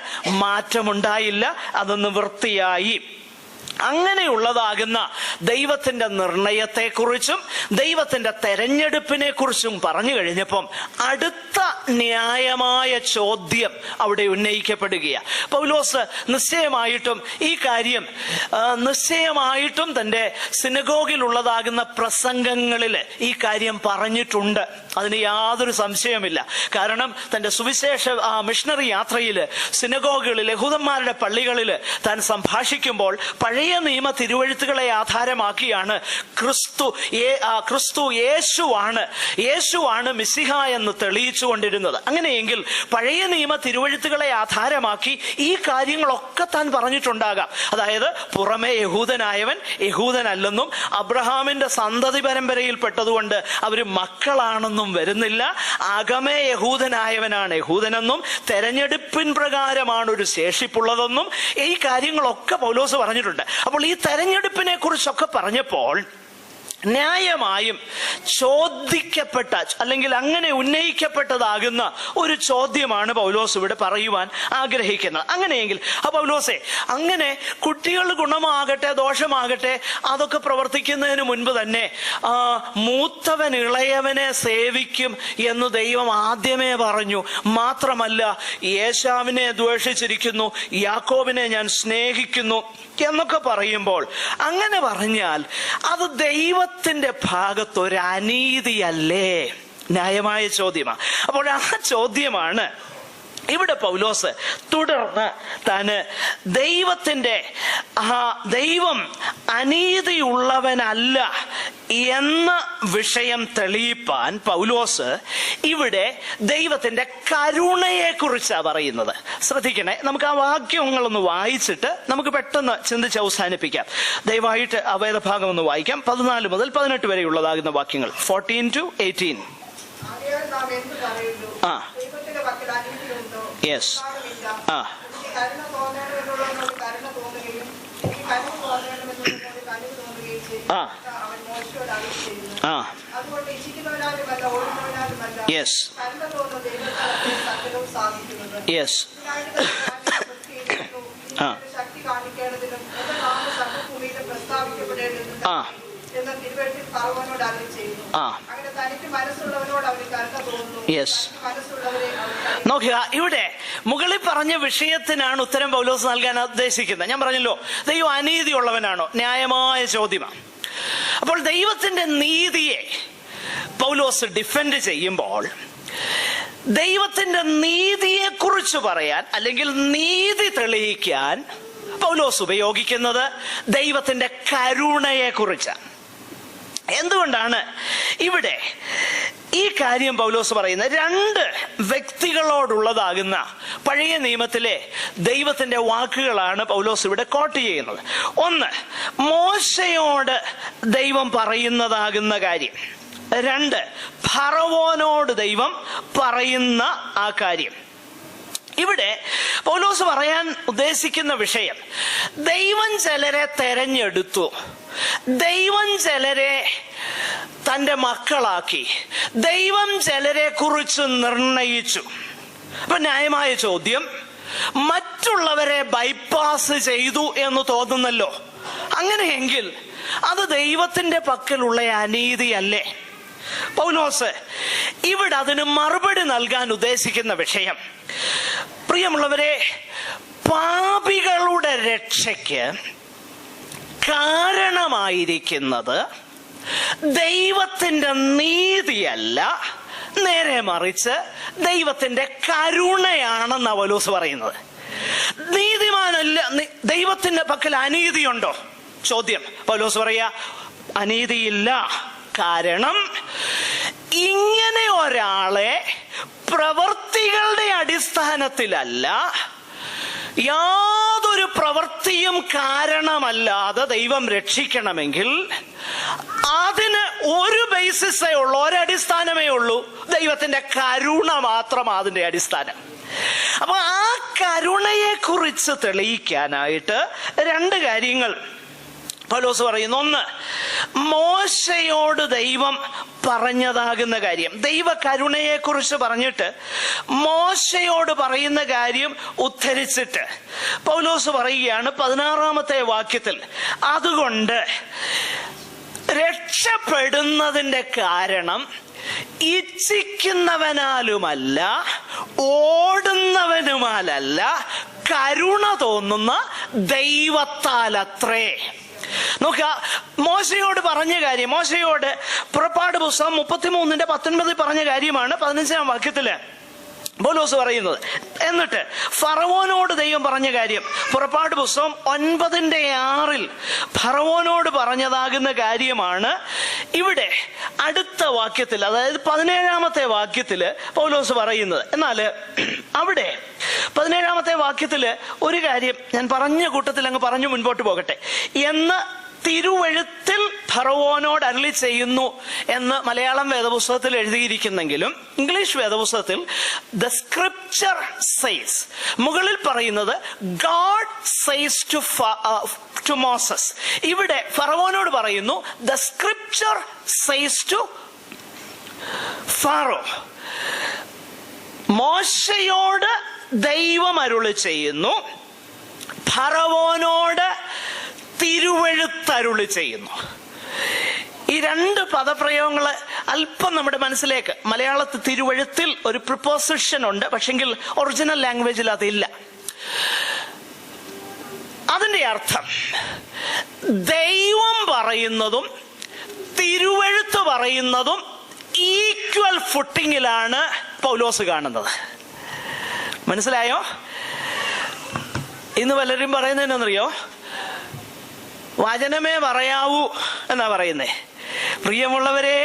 മാറ്റമുണ്ടായില്ല, അത് നിവൃത്തിയായി. അങ്ങനെയുള്ളതാകുന്ന ദൈവത്തിന്റെ നിർണയത്തെക്കുറിച്ചും ദൈവത്തിന്റെ തെരഞ്ഞെടുപ്പിനെ കുറിച്ചും പറഞ്ഞു കഴിഞ്ഞപ്പം അടുത്ത ന്യായമായ ചോദ്യം അവിടെ ഉന്നയിക്കപ്പെടുകയാണ്. പൗലോസ് നിശ്ചയമായിട്ടും ഈ കാര്യം നിശ്ചയമായിട്ടും തന്റെ സിനഗോഗിലുള്ളതാകുന്ന പ്രസംഗങ്ങളിൽ ഈ കാര്യം പറഞ്ഞിട്ടുണ്ട്. അതിന് യാതൊരു സംശയമില്ല. കാരണം തന്റെ സുവിശേഷ മിഷണറി യാത്രയിൽ സിനഗോഗുകളിൽ യഹൂദന്മാരുടെ പള്ളികളിൽ താൻ സംഭാഷിക്കുമ്പോൾ പഴയ നിയമ തിരുവെഴുത്തുകളെ ആധാരമാക്കിയാണ് ക്രിസ്തു യേശുവാണ് മിശിഹ എന്ന് തെളിയിച്ചുകൊണ്ടിരുന്നത്. അങ്ങനെയെങ്കിൽ പഴയ നിയമ തിരുവെഴുത്തുകളെ ആധാരമാക്കി ഈ കാര്യങ്ങളൊക്കെ താൻ പറഞ്ഞിട്ടുണ്ടാകാം. അതായത് പുറമെ യഹൂദനായവൻ യഹൂദനല്ലെന്നും അബ്രഹാമിന്റെ സന്തതി പരമ്പരയിൽപ്പെട്ടതുകൊണ്ട് അവര് മക്കളാണെന്നും വരുന്നില്ല. അകമേ യഹൂദനായവനാണ് യഹൂദനെന്നും തെരഞ്ഞെടുപ്പിൻ പ്രകാരമാണ് ഒരു ശേഷിപ്പുള്ളതെന്നും ഈ കാര്യങ്ങളൊക്കെ പൗലോസ് പറഞ്ഞിട്ടുണ്ട്. അപ്പോൾ ഈ തെരഞ്ഞെടുപ്പിനെ കുറിച്ചൊക്കെ പറഞ്ഞപ്പോൾ ന്യായമായും ചോദിക്കപ്പെട്ട അല്ലെങ്കിൽ അങ്ങനെ ഉന്നയിക്കപ്പെട്ടതാകുന്ന ഒരു ചോദ്യമാണ് പൗലോസ് ഇവിടെ പറയുവാൻ ആഗ്രഹിക്കുന്നത്. അങ്ങനെയെങ്കിൽ പൗലോസേ, അങ്ങനെ കുട്ടികൾ ഗുണമാകട്ടെ ദോഷമാകട്ടെ അതൊക്കെ പ്രവർത്തിക്കുന്നതിന് മുൻപ് തന്നെ മൂത്തവൻ ഇളയവനെ സേവിക്കും എന്ന് ദൈവം ആദ്യമേ പറഞ്ഞു. മാത്രമല്ല, ഏശാവിനെ ദ്വേഷിച്ചിരിക്കുന്നു, യാക്കോബിനെ ഞാൻ സ്നേഹിക്കുന്നു എന്നൊക്കെ പറയുമ്പോൾ, അങ്ങനെ പറഞ്ഞാൽ അത് ദൈവത്തിന്റെ ഭാഗത്തൊരു അനീതിയല്ലേ? ന്യായമായ ചോദ്യമാണ്. അപ്പോൾ ആ ചോദ്യമാണ് ഇവിടെ പൗലോസ് തുടർന്ന് താന് ദൈവം അനീതിയുള്ളവനല്ല എന്ന വിഷയം തെളിയിപ്പാൻ പൗലോസ് ഇവിടെ ദൈവത്തിന്റെ കരുണയെ കുറിച്ചാണ് പറയുന്നത്. ശ്രദ്ധിക്കണേ, നമുക്ക് ആ വാക്യങ്ങളൊന്ന് വായിച്ചിട്ട് നമുക്ക് പെട്ടെന്ന് ചിന്തിച്ച് അവസാനിപ്പിക്കാം. ദയവായിട്ട് ആ വേദഭാഗം ഒന്ന് വായിക്കാം. 14 മുതൽ 18 വരെയുള്ളതാകുന്ന വാക്യങ്ങൾ. 14 to 18. യെസ്. യെസ്. യെസ്. നോക്കുക, ഇവിടെ മുകളിൽ പറഞ്ഞ വിഷയത്തിനാണ് ഉത്തരം പൗലോസ് നൽകാൻ ഉദ്ദേശിക്കുന്നത്. ഞാൻ പറഞ്ഞല്ലോ, ദൈവം അനീതിയുള്ളവനാണോ? ന്യായമായ ചോദ്യമാണ്. അപ്പോൾ ദൈവത്തിന്റെ നീതിയെ പൗലോസ് ഡിഫെൻഡ് ചെയ്യുമ്പോൾ ദൈവത്തിന്റെ നീതിയെ കുറിച്ച് പറയാൻ അല്ലെങ്കിൽ നീതി തെളിയിക്കാൻ പൗലോസ് ഉപയോഗിക്കുന്നത് ദൈവത്തിന്റെ കരുണയെ കുറിച്ചാണ്. എന്തുകൊണ്ടാണ് ഇവിടെ ഈ കാര്യം പൗലോസ് പറയുന്നത്? 2 വ്യക്തികളോടുള്ളതാകുന്ന പഴയ നിയമത്തിലെ ദൈവത്തിന്റെ വാക്കുകളാണ് പൗലോസ് ഇവിടെ കോട്ട് ചെയ്യുന്നത്. ഒന്ന്, മോശയോട് ദൈവം പറയുന്നതാകുന്ന കാര്യം. 2, ഫറവോനോട് ദൈവം പറയുന്ന ആ കാര്യം. ഇവിടെ പൗലോസ് പറയാൻ ഉദ്ദേശിക്കുന്ന വിഷയം, ദൈവം ചിലരെ തെരഞ്ഞെടുത്തു, ദൈവം ചിലരെ തന്റെ മക്കളാക്കി, ദൈവം ചിലരെ കുറിച്ച് നിർണയിച്ചു. അപ്പൊ ന്യായമായ ചോദ്യം, മറ്റുള്ളവരെ ബൈപ്പാസ് ചെയ്തു എന്ന് തോന്നുന്നല്ലോ. അങ്ങനെയെങ്കിൽ അത് ദൈവത്തിന്റെ പക്കലുള്ള അനീതിയല്ലേ? പൗലോസ് ഇവിടെ അതിന് മറുപടി നൽകാൻ ഉദ്ദേശിക്കുന്ന വിഷയം, പ്രിയമുള്ളവരെ, പാപികളുടെ രക്ഷയ്ക്ക് കാരണമായിരിക്കുന്നത് ദൈവത്തിന്റെ നീതിയല്ല, നേരെ മറിച്ച് ദൈവത്തിന്റെ കരുണയാണെന്ന് പൗലോസ് പറയുന്നത്. നീതിമാനല്ല, ദൈവത്തിന്റെ പക്കൽ അനീതിയുണ്ടോ? ചോദ്യം. പൗലോസ് പറയാ, അനീതിയില്ല. കാരണം ഇങ്ങനെ ഒരാളെ പ്രവൃത്തികളുടെ അടിസ്ഥാനത്തിലല്ല, യാതൊരു പ്രവൃത്തിയും കാരണമല്ലാതെ ദൈവം രക്ഷിക്കണമെങ്കിൽ അതിന് ഒരു ബേസിസേ ഉള്ളൂ, ഒരടിസ്ഥാനമേ ഉള്ളൂ, ദൈവത്തിന്റെ കരുണ മാത്രം അതിന്റെ അടിസ്ഥാനം. അപ്പൊ ആ കരുണയെ കുറിച്ച് തെളിയിക്കാനായിട്ട് 2 കാര്യങ്ങൾ പൗലോസ് പറയുന്നു, ഒന്ന്, മോശയോട് ദൈവം പറഞ്ഞതാകുന്ന കാര്യം, ദൈവ കരുണയെക്കുറിച്ച് പറഞ്ഞിട്ട് മോശയോട് പറയുന്ന കാര്യം ഉദ്ധരിച്ചിട്ട് പൗലോസ് പറയുകയാണ് 16-ാമത്തെ വാക്യത്തിൽ, അതുകൊണ്ട് രക്ഷപ്പെടുന്നതിന്റെ കാരണം ഇച്ഛിക്കുന്നവനാലുമല്ല ഓടുന്നവനുമാലല്ല കരുണ തോന്നുന്ന ദൈവത്താലത്രേ. നോക്കുക, മോശയോട് പറഞ്ഞ കാര്യം, മോശയോട് പുറപ്പാട് പുസ്തകം 33:19 പറഞ്ഞ കാര്യമാണ് 15-ാം വാക്യത്തില് പൗലോസ് പറയുന്നത്. എന്നിട്ട് ഫറവോനോട് ദൈവം പറഞ്ഞ കാര്യം പുറപ്പാട് പുസ്തകം 9:6 ഫറവോനോട് പറഞ്ഞതാകുന്ന കാര്യമാണ് ഇവിടെ അടുത്ത വാക്യത്തിൽ, അതായത് 17-ാമത്തെ വാക്യത്തില് പൗലോസ് പറയുന്നത്. എന്നാല് അവിടെ 17-ാമത്തെ വാക്യത്തില് ഒരു കാര്യം ഞാൻ പറഞ്ഞ കൂട്ടത്തിൽ അങ്ങ് പറഞ്ഞു മുൻപോട്ട് പോകട്ടെ. എന്ന് തിരുവെഴുത്തിൽ ഫറവോനോട് അരുളി ചെയ്യുന്നു എന്ന് മലയാളം വേദപുസ്തകത്തിൽ എഴുതിയിരിക്കുന്നെങ്കിലും ഇംഗ്ലീഷ് വേദപുസ്തകത്തിൽ ദ സ്ക്രിപ്ചർ സെയ്സ്, മുകളിൽ പറയുന്നത് ഗോഡ് സെയ്സ് ടു മോസസ്. ഇവിടെ ഫറവോനോട് പറയുന്നു the scripture says to Pharaoh. മോശയോട് ദൈവം അരുളി ചെയ്യുന്നു, ഫറവോനോട് തിരുവെഴുത്തരുളി ചെയ്യുന്നു. ഈ രണ്ട് പദപ്രയോഗങ്ങൾ അല്പം നമ്മുടെ മനസ്സിലേക്ക്, മലയാളത്തിൽ തിരുവെഴുത്തിൽ ഒരു പ്രിപ്പോസിഷൻ ഉണ്ട്, പക്ഷെങ്കിൽ ഒറിജിനൽ ലാംഗ്വേജിൽ അതില്ല. അതിന്റെ അർത്ഥം ദൈവം പറയുന്നതും തിരുവെഴുത്ത് പറയുന്നതും ഈക്വൽ ഫുട്ടിങ്ങിലാണ് പൗലോസ് കാണുന്നത്. മനസ്സിലായോ? ഇന്ന് പലരും പറയുന്നതെന്നറിയോ, വചനമേ പറയാവൂ എന്നാ പറയുന്നേ. പ്രിയമുള്ളവരെ,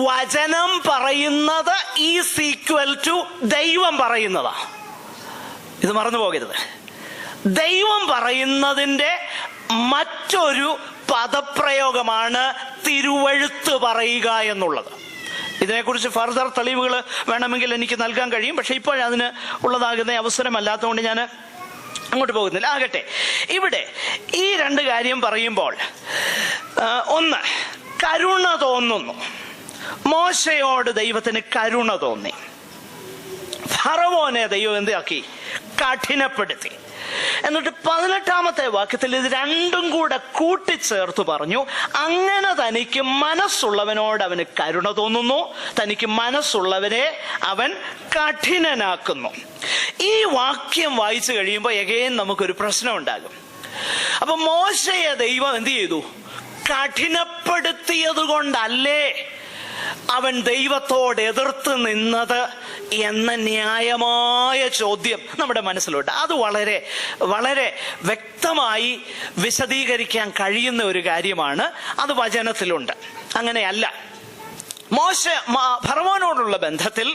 വചനം പറയുന്നത് ഈസ് ഈക്വൽ ടു ദൈവം പറയുന്നതാ. ഇത് മറന്നു പോകരുത്. ദൈവം പറയുന്നതിന്റെ മറ്റൊരു പദപ്രയോഗമാണ് തിരുവെഴുത്ത് പറയുക എന്നുള്ളത്. ഇതിനെക്കുറിച്ച് ഫർദർ തെളിവുകൾ വേണമെങ്കിൽ എനിക്ക് നൽകാൻ കഴിയും, പക്ഷെ ഇപ്പോഴതിന് ഉള്ളതാകുന്ന അവസരമല്ലാത്തതുകൊണ്ട് ഞാൻ അങ്ങോട്ട് പോകുന്നില്ല. ആകട്ടെ, ഇവിടെ ഈ രണ്ട് കാര്യം പറയുമ്പോൾ, ഒന്ന്, കരുണ തോന്നുന്നു. മോശയോട് ദൈവത്തിന് കരുണ തോന്നി. ഫറവോനെ ദൈവം എന്താക്കി? കഠിനപ്പെടുത്തി. എന്നിട്ട് 18-ാമത്തെ വാക്യത്തിൽ ഇത് രണ്ടും കൂടെ കൂട്ടിച്ചേർത്ത് പറഞ്ഞു, അങ്ങനെ തനിക്ക് മനസ്സുള്ളവനോട് അവന് കരുണ തോന്നുന്നു, തനിക്ക് മനസ്സുള്ളവനെ അവൻ കഠിനനാക്കുന്നു. ഈ വാക്യം വായിച്ചു കഴിയുമ്പോൾ എഗെയിൻ നമുക്കൊരു പ്രശ്നം ഉണ്ടാകും. അപ്പൊ മോശയെ ദൈവം എന്ത് ചെയ്തു? കഠിനപ്പെടുത്തിയത് കൊണ്ടല്ലേ അവൻ ദൈവത്തോട് എതിർത്ത് നിന്നത് എന്ന ന്യായമായ ചോദ്യം നമ്മുടെ മനസ്സിലുണ്ട്. അത് വളരെ വളരെ വ്യക്തമായി വിശദീകരിക്കാൻ കഴിയുന്ന ഒരു കാര്യമാണ്. അത് വചനത്തിലുണ്ട്. അങ്ങനെയല്ല. ഫറവോനോടുള്ള ബന്ധത്തിൽ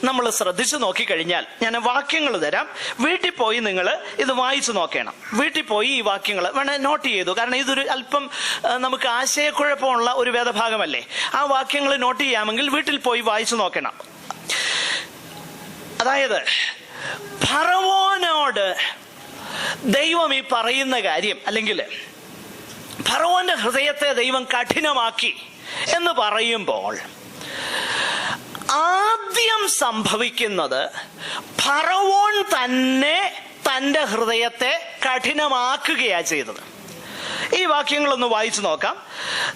നമ്മൾ ശ്രദ്ധിച്ചു നോക്കിക്കഴിഞ്ഞാൽ, ഞാൻ വാക്യങ്ങൾ തരാം, വീട്ടിൽ പോയി നിങ്ങൾ ഇത് വായിച്ചു നോക്കണം. വീട്ടിൽ പോയി ഈ വാക്യങ്ങൾ വേണേ നോട്ട് ചെയ്തു, കാരണം ഇതൊരു അല്പം നമുക്ക് ആശയക്കുഴപ്പമുള്ള ഒരു വേദഭാഗമല്ലേ. ആ വാക്യങ്ങൾ നോട്ട് ചെയ്യാമെങ്കിൽ വീട്ടിൽ പോയി വായിച്ചു നോക്കണം. അതായത് ഫറവോനോട് ദൈവം ഈ പറയുന്ന കാര്യം, അല്ലെങ്കിൽ ഫറവോന്റെ ഹൃദയത്തെ ദൈവം കഠിനമാക്കി എന്ന് പറയുമ്പോൾ ആദ്യം സംഭവിക്കുന്നത് ഫറവോൻ തന്നെ തന്റെ ഹൃദയത്തെ കഠിനമാക്കുകയാണ് ചെയ്തത്. ഈ വാക്യങ്ങളൊന്ന് വായിച്ചു നോക്കാം.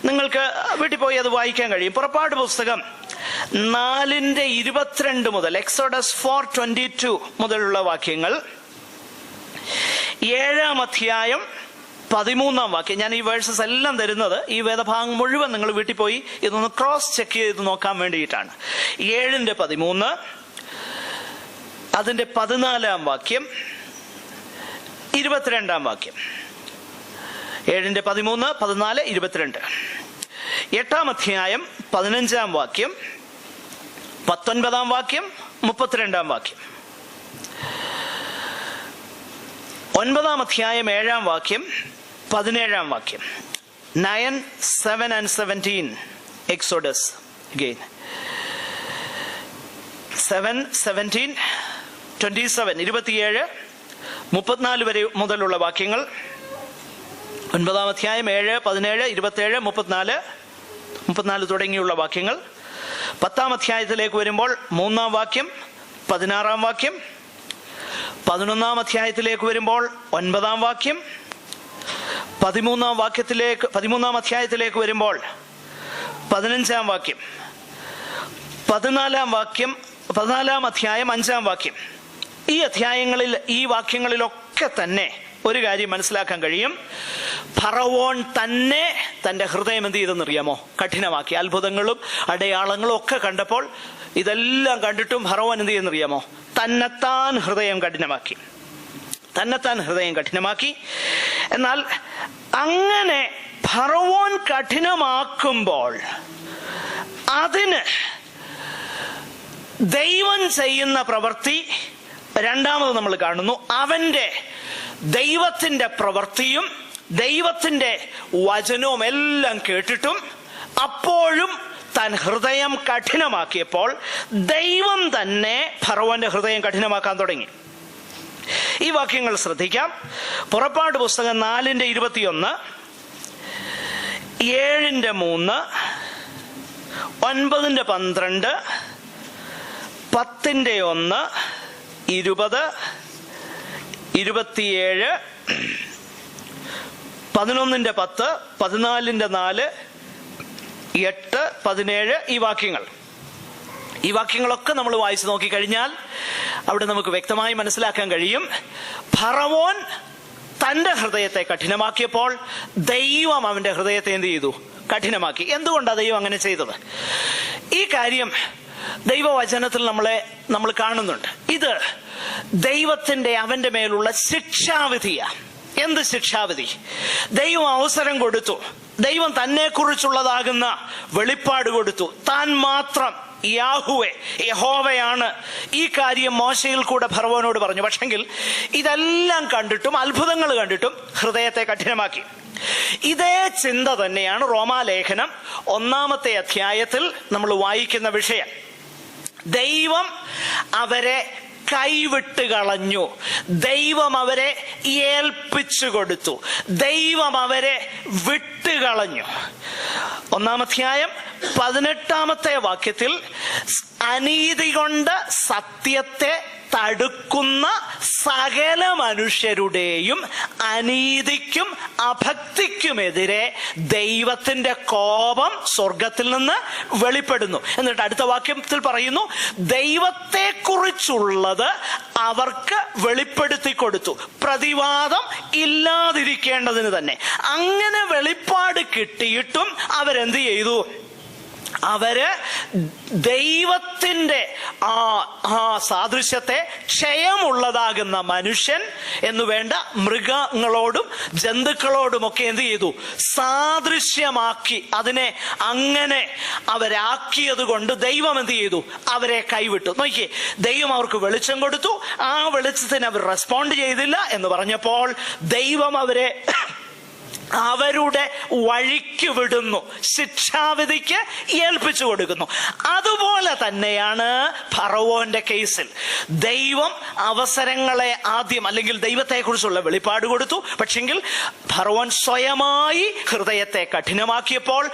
നിങ്ങൾക്ക് വീട്ടിൽ പോയി അത് വായിക്കാൻ കഴിയും. പുറപ്പാട് പുസ്തകം 4:22 മുതൽ, എക്സോഡസ് 4:22 മുതലുള്ള വാക്യങ്ങൾ, 7-ാം അധ്യായം 13-ാം വാക്യം. ഞാൻ ഈ വേഴ്സസ് എല്ലാം തരുന്നത്, ഈ വേദഭാഗം മുഴുവൻ നിങ്ങൾ വീട്ടിൽ പോയി ഇതൊന്ന് ക്രോസ് ചെക്ക് ചെയ്ത് നോക്കാൻ വേണ്ടിയിട്ടാണ്. 7:13, അതിന്റെ 14-ാം വാക്യം, 22-ാം വാക്യം. 7:13, 14, 22. 8-ാം അധ്യായം 15-ാം വാക്യം, 19-ാം വാക്യം, 32-ാം വാക്യം. 9-ാം അധ്യായം 7-ാം വാക്യം, 17-ാം വാക്യം. 9, 7 and 17 Exodus again. 7, 17, 27, 27, 34 വരെ മുതലുള്ള വാക്യങ്ങൾ. 9-ാം അധ്യായം 7, 17, 27, 34 തുടങ്ങിയുള്ള വാക്യങ്ങൾ. 10-ാം അധ്യായത്തിലേക്ക് വരുമ്പോൾ 3-ാം വാക്യം, 16-ാം വാക്യം. 11-ാം അധ്യായത്തിലേക്ക് വരുമ്പോൾ 9-ാം വാക്യം. 13-ാം അധ്യായത്തിലേക്ക് വരുമ്പോൾ 15-ാം വാക്യം. 14-ാം അധ്യായം 5-ാം വാക്യം. ഈ വാക്യങ്ങളിലൊക്കെ തന്നെ ഒരു കാര്യം മനസ്സിലാക്കാൻ കഴിയും. ഫറവോൻ തന്നെ തന്റെ ഹൃദയം എന്ത് ചെയ്തെന്നറിയാമോ? കഠിനമാക്കി. അത്ഭുതങ്ങളും അടയാളങ്ങളും ഒക്കെ കണ്ടപ്പോൾ, ഇതെല്ലാം കണ്ടിട്ടും ഫറവോൻ എന്ത് ചെയ്യുന്നറിയാമോ? തന്നെത്താൻ ഹൃദയം കഠിനമാക്കി. എന്നാൽ അങ്ങനെ ഫറവോൻ കഠിനമാക്കുമ്പോൾ അതിന് ദൈവം ചെയ്യുന്ന പ്രവൃത്തി രണ്ടാമത് നമ്മൾ കാണുന്നു. ദൈവത്തിന്റെ പ്രവൃത്തിയും ദൈവത്തിന്റെ വചനവും എല്ലാം കേട്ടിട്ടും അപ്പോഴും താൻ ഹൃദയം കഠിനമാക്കിയപ്പോൾ ദൈവം തന്നെ ഫറവോന്റെ ഹൃദയം കഠിനമാക്കാൻ തുടങ്ങി. ഈ വാക്യങ്ങൾ ശ്രദ്ധിക്കാം. പുറപ്പാട് പുസ്തകം 4:21, 7:3, 9:12, 10:1, 20, 27, 11:10, 14:4, 8, 17 ഈ വാക്യങ്ങളൊക്കെ നമ്മൾ വായിച്ചു നോക്കിക്കഴിഞ്ഞാൽ അവിടെ നമുക്ക് വ്യക്തമായി മനസ്സിലാക്കാൻ കഴിയും. ഫറവോൻ തന്റെ ഹൃദയത്തെ കഠിനമാക്കിയപ്പോൾ ദൈവം അവന്റെ ഹൃദയത്തെ എന്ത് ചെയ്തു? കഠിനമാക്കി. എന്തുകൊണ്ടാണ് ദൈവം അങ്ങനെ ചെയ്തത്? ഈ കാര്യം ദൈവവചനത്തിൽ നമ്മൾ കാണുന്നുണ്ട്. ഇത് ദൈവത്തിന്റെ അവന്റെ മേലുള്ള ശിക്ഷാവിധിയാണ്. എന്ത് ശിക്ഷാവിധി? ദൈവം അവസരം കൊടുത്തു. ദൈവം തന്നെ കുറിച്ചുള്ളതാകുന്ന വെളിപ്പാട് കൊടുത്തു. താൻ മാത്രം യഹോവയാണ് ഈ കാര്യം മോശയിൽ കൂടെ ഫറവോനോട് പറഞ്ഞു. പക്ഷെങ്കിൽ ഇതെല്ലാം കണ്ടിട്ടും അത്ഭുതങ്ങൾ കണ്ടിട്ടും ഹൃദയത്തെ കഠിനമാക്കി. ഇതേ ചിന്ത തന്നെയാണ് റോമാലേഖനം 1-ാമത്തെ അധ്യായത്തിൽ നമ്മൾ വായിക്കുന്ന വിഷയം. ദൈവം അവരെ കൈവിട്ട് കളഞ്ഞു. ദൈവം അവരെ ഏൽപ്പിച്ചു കൊടുത്തു. ദൈവം അവരെ വിട്ടുകളഞ്ഞു. 1-ാം അധ്യായം 18-ാമത്തെ വാക്യത്തിൽ അനീതി കൊണ്ട് സത്യത്തെ തടുക്കുന്ന സകല മനുഷ്യരുടെയും അനീതിക്കും അഭക്തിക്കുമെതിരെ ദൈവത്തിന്റെ കോപം സ്വർഗത്തിൽ നിന്ന് വെളിപ്പെടുന്നു. എന്നിട്ട് അടുത്ത വാക്യത്തിൽ പറയുന്നു, ദൈവത്തെക്കുറിച്ചുള്ളത് അവർക്ക് വെളിപ്പെടുത്തി കൊടുത്തു, പ്രതിവാദം ഇല്ലാതിരിക്കേണ്ടതിന് തന്നെ. അങ്ങനെ വെളിപ്പാട് കിട്ടിയിട്ടും അവരെന്ത് ചെയ്തു? അവര് ദൈവത്തിന്റെ ആ സാദൃശ്യത്തെ ക്ഷയമുള്ളതാകുന്ന മനുഷ്യൻ എന്ന് വേണ്ട മൃഗങ്ങളോടും ജന്തുക്കളോടുമൊക്കെ എന്ത് ചെയ്തു? സാദൃശ്യമാക്കി. അതിനെ അങ്ങനെ അവരാക്കിയത് കൊണ്ട് ദൈവം എന്ത് ചെയ്തു? അവരെ കൈവിട്ടു. നോക്കിയേ, ദൈവം അവർക്ക് വെളിച്ചം കൊടുത്തു. ആ വെളിച്ചത്തിന് അവർ റെസ്പോണ്ട് ചെയ്തില്ല എന്ന് പറഞ്ഞപ്പോൾ ദൈവം അവരെ അവരുടെ വഴിക്ക് വിടുന്നു, ശിക്ഷാവിധിക്ക് ഏൽപ്പിച്ചു കൊടുക്കുന്നു. അതുപോലെ തന്നെയാണ് ഫറവോന്റെ കേസിൽ. ദൈവം അവസരങ്ങളെ ആദ്യം, അല്ലെങ്കിൽ ദൈവത്തെക്കുറിച്ചുള്ള വെളിപ്പാട് കൊടുത്തു. പക്ഷെങ്കിൽ ഫറവോൻ സ്വയമായി ഹൃദയത്തെ കഠിനമാക്കിയപ്പോൾ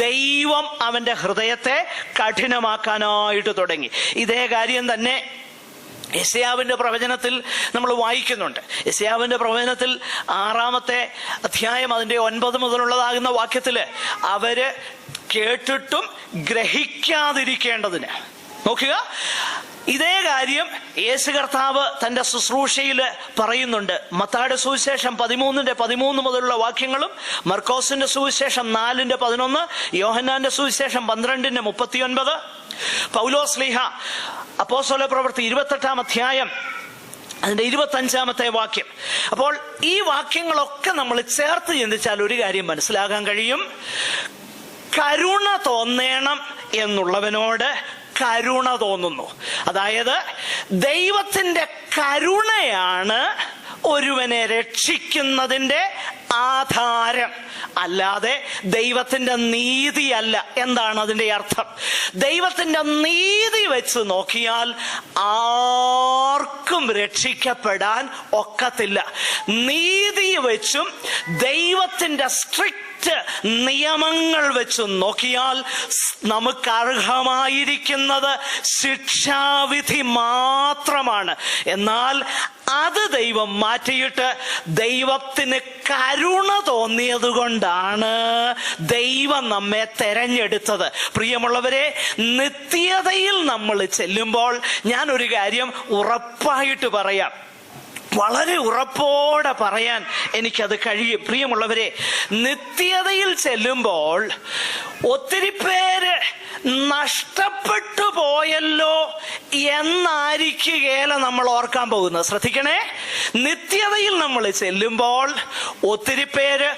ദൈവം അവന്റെ ഹൃദയത്തെ കഠിനമാക്കാനായിട്ട് തുടങ്ങി. ഇതേ കാര്യം തന്നെ യെശയ്യാവിന്റെ പ്രവചനത്തിൽ നമ്മൾ വായിക്കുന്നുണ്ട്. യെശയ്യാവിന്റെ പ്രവചനത്തിൽ 6-ാമത്തെ അധ്യായം അതിന്റെ 9 മുതലുള്ളതാകുന്ന വാക്യത്തില് അവര് കേട്ടിട്ടും ഗ്രഹിക്കാതിരിക്കേണ്ടതിന്, നോക്കുക, ഇതേ കാര്യം യേശു കർത്താവ് തന്റെ ശുശ്രൂഷയിൽ പറയുന്നുണ്ട്. മത്തായിയുടെ സുവിശേഷം 13:13 മുതലുള്ള വാക്യങ്ങളും, മർക്കോസിന്റെ സുവിശേഷം 4:11, യോഹന്നാന്റെ സുവിശേഷം 12:39, പൗലോസ് ശ്ലീഹ അപ്പോസ്തല പ്രവൃത്തി 28-ാം അധ്യായം അതിന്റെ 25-ാമത്തെ വാക്യം. അപ്പോൾ ഈ വാക്യങ്ങളൊക്കെ നമ്മൾ ചേർത്ത് ചിന്തിച്ചാൽ ഒരു കാര്യം മനസ്സിലാകാൻ കഴിയും. കരുണ തോന്നേണം എന്നുള്ളവനോട് കരുണ തോന്നുന്നു. അതായത് ദൈവത്തിന്റെ കരുണയാണ് ഒരുവനെ രക്ഷിക്കുന്നതിന്റെ ആധാരം, അല്ലാതെ ദൈവത്തിന്റെ നീതിയല്ല. എന്താണ് അതിന്റെ അർത്ഥം? ദൈവത്തിന്റെ നീതി വെച്ച് നോക്കിയാൽ ആർക്കും രക്ഷിക്കപ്പെടാൻ ഒക്കത്തില്ല. നീതി വെച്ചും ദൈവത്തിന്റെ സ്ട്രിക്റ്റ് നിയമങ്ങൾ വെച്ച് നോക്കിയാൽ നമുക്ക് അർഹമായിരിക്കുന്നത് ശിക്ഷാവിധി മാത്രമാണ്. എന്നാൽ അത് ദൈവം മാറ്റിയിട്ട് ദൈവത്തിന് കരുണ തോന്നിയത് കൊണ്ടാണ് ദൈവം നമ്മെ തെരഞ്ഞെടുത്തത്. പ്രിയമുള്ളവരെ, നിത്യതയിൽ നമ്മൾ ചെല്ലുമ്പോൾ ഞാൻ ഒരു കാര്യം ഉറപ്പായിട്ട് പറയാം, വളരെ ഉറപ്പോടെ പറയാൻ എനിക്കത് കഴിയും. പ്രിയമുള്ളവരെ, നിത്യതയിൽ ചെല്ലുമ്പോൾ ഒത്തിരി പേര് നഷ്ടപ്പെട്ടു പോയല്ലോ എന്നായിരിക്കുകയില്ല നമ്മൾ ഓർക്കാൻ പോകുന്നത്. ശ്രദ്ധിക്കണേ, നിത്യതയിൽ നമ്മൾ ചെല്ലുമ്പോൾ ഒത്തിരി പേര്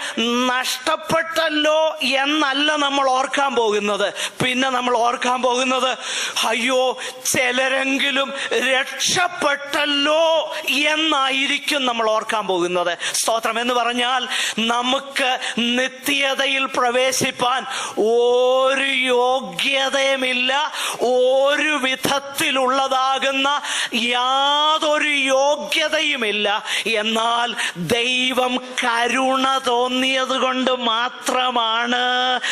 നഷ്ടപ്പെട്ടല്ലോ എന്നല്ല നമ്മൾ ഓർക്കാൻ പോകുന്നത്. പിന്നെ നമ്മൾ ഓർക്കാൻ പോകുന്നത്, അയ്യോ ചിലരെങ്കിലും രക്ഷപ്പെട്ടല്ലോ എന്നായിരിക്കും നമ്മൾ ഓർക്കാൻ പോകുന്നത്. സ്തോത്രം. എന്ന് പറഞ്ഞാൽ നമുക്ക് നിത്യതയിൽ പ്രവേശിപ്പാൻ ഒരു യോഗ്യതയുമില്ല. ഒരു വിധത്തിലുള്ളതാകുന്ന യാതൊരു യോഗ്യതയുമില്ല. എന്നാൽ ദൈവം കരുണ തോന്നിയത് കൊണ്ട് മാത്രമാണ്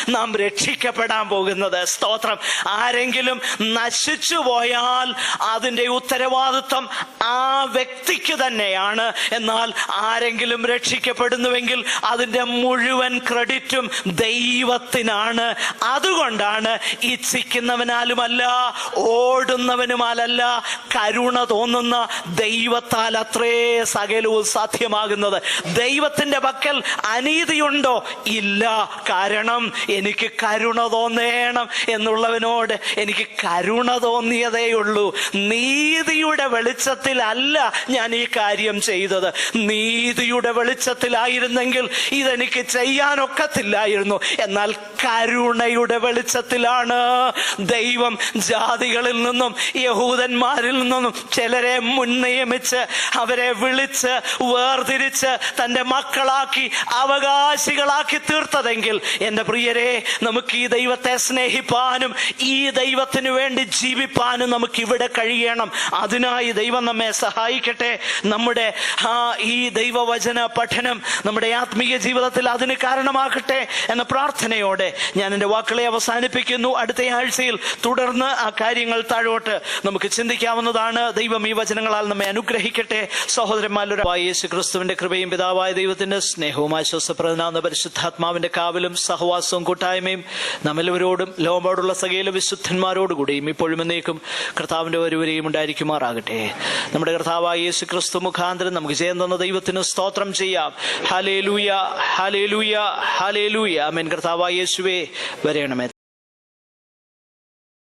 നാം രക്ഷിക്കപ്പെടാൻ പോകുന്നത്. സ്തോത്രം. ആരെങ്കിലും നശിച്ചു പോയാൽ അതിന്റെ ഉത്തരവാദിത്വം ആ വ്യക്തിക്ക് തന്നെയാണ്. എന്നാൽ ആരെങ്കിലും രക്ഷിക്കപ്പെടുന്നുവെങ്കിൽ അതിന്റെ മുഴുവൻ ക്രെഡിറ്റും ദൈവത്തിനാണ്. അതുകൊണ്ടാണ് ഇച്ഛിക്കുന്നവനാലുമല്ല, ഓടുന്നവനുമാലല്ല, കരുണ തോന്നുന്ന ദൈവത്താൽ അത്രേ സകലവും സാധ്യമാകുന്നത്. ദൈവത്തിന്റെ പക്കൽ അനീതിയുണ്ടോ? ഇല്ല. കാരണം എനിക്ക് കരുണ തോന്നേണം എന്നുള്ളവനോട് എനിക്ക് കരുണ തോന്നിയതേയുള്ളൂ. നീതിയുടെ വെളിച്ചത്തിലല്ല ഞാൻ ഈ കാര്യം ചെയ്തത്. നീതിയുടെ വെളിച്ചത്തിലായിരുന്നെങ്കിൽ ഇതെനിക്ക് ചെയ്യാനൊക്കത്തില്ലായിരുന്നു. എന്നാൽ കരുണയുടെ വെളിച്ചത്തിലാണ് ദൈവം ജാതികളിൽ നിന്നും യഹൂദന്മാരിൽ നിന്നും ചിലരെ മുൻനിയമിച്ച് അവരെ വിളിച്ച് വേർതിരിച്ച് തന്റെ മക്കളാക്കി അവകാശികളാക്കി തീർത്തതെങ്കിൽ, എന്റെ പ്രിയരെ, നമുക്ക് ഈ ദൈവത്തെ സ്നേഹിപ്പാനും ഈ ദൈവത്തിന് വേണ്ടി ജീവിപ്പാനും നമുക്ക് ഇവിടെ കഴിയണം. അതിനായി ദൈവം നമ്മെ സഹായിക്കട്ടെ. നമ്മുടെ ഈ ദൈവവചന പഠനം നമ്മുടെ ആത്മീയ ജീവിതത്തിൽ അതിന് കാരണമാകട്ടെ എന്ന പ്രാർത്ഥനയോടെ ഞാൻ എൻ്റെ വാക്കുകളെ അവസാനിപ്പിക്കുന്നു. അടുത്ത ആഴ്ചയിൽ തുടർന്ന് ആ കാര്യങ്ങൾ താഴോട്ട് നമുക്ക് ചിന്തിക്കാവുന്നതാണ്. ദൈവം ഈ വചനങ്ങളാൽ നമ്മെ അനുഗ്രഹിക്കട്ടെ. സഹോദരന്മാരുടെ യേശു ക്രിസ്തുവിന്റെ കൃപയും പിതാവായ ദൈവത്തിന്റെ സ്നേഹവും ആശ്വാസപ്രദനാകുന്ന പരിശുദ്ധാത്മാവിന്റെ കാവലും സഹവാസവും കൂട്ടായ്മയും നമ്മെല്ലാവരോടും ലോകമോടുള്ള സകല വിശുദ്ധന്മാരോടുകൂടിയും ഇപ്പോഴും എന്നേക്കും കർത്താവിന്റെ വരുവരെയും ഉണ്ടായിരിക്കുമാറാകട്ടെ. നമ്മുടെ കർത്താവായ യേശു ക്രിസ്തു മുഖാന്തരം നമുക്ക് ജയം തന്ന ദൈവത്തിന് സ്തോത്രം ചെയ്യാം. ഹല്ലേലൂയ, ഹല്ലേലൂയ, ഹല്ലേലൂയ. ആമേൻ. കർത്താവായ യേശുവേ വരേണമേ.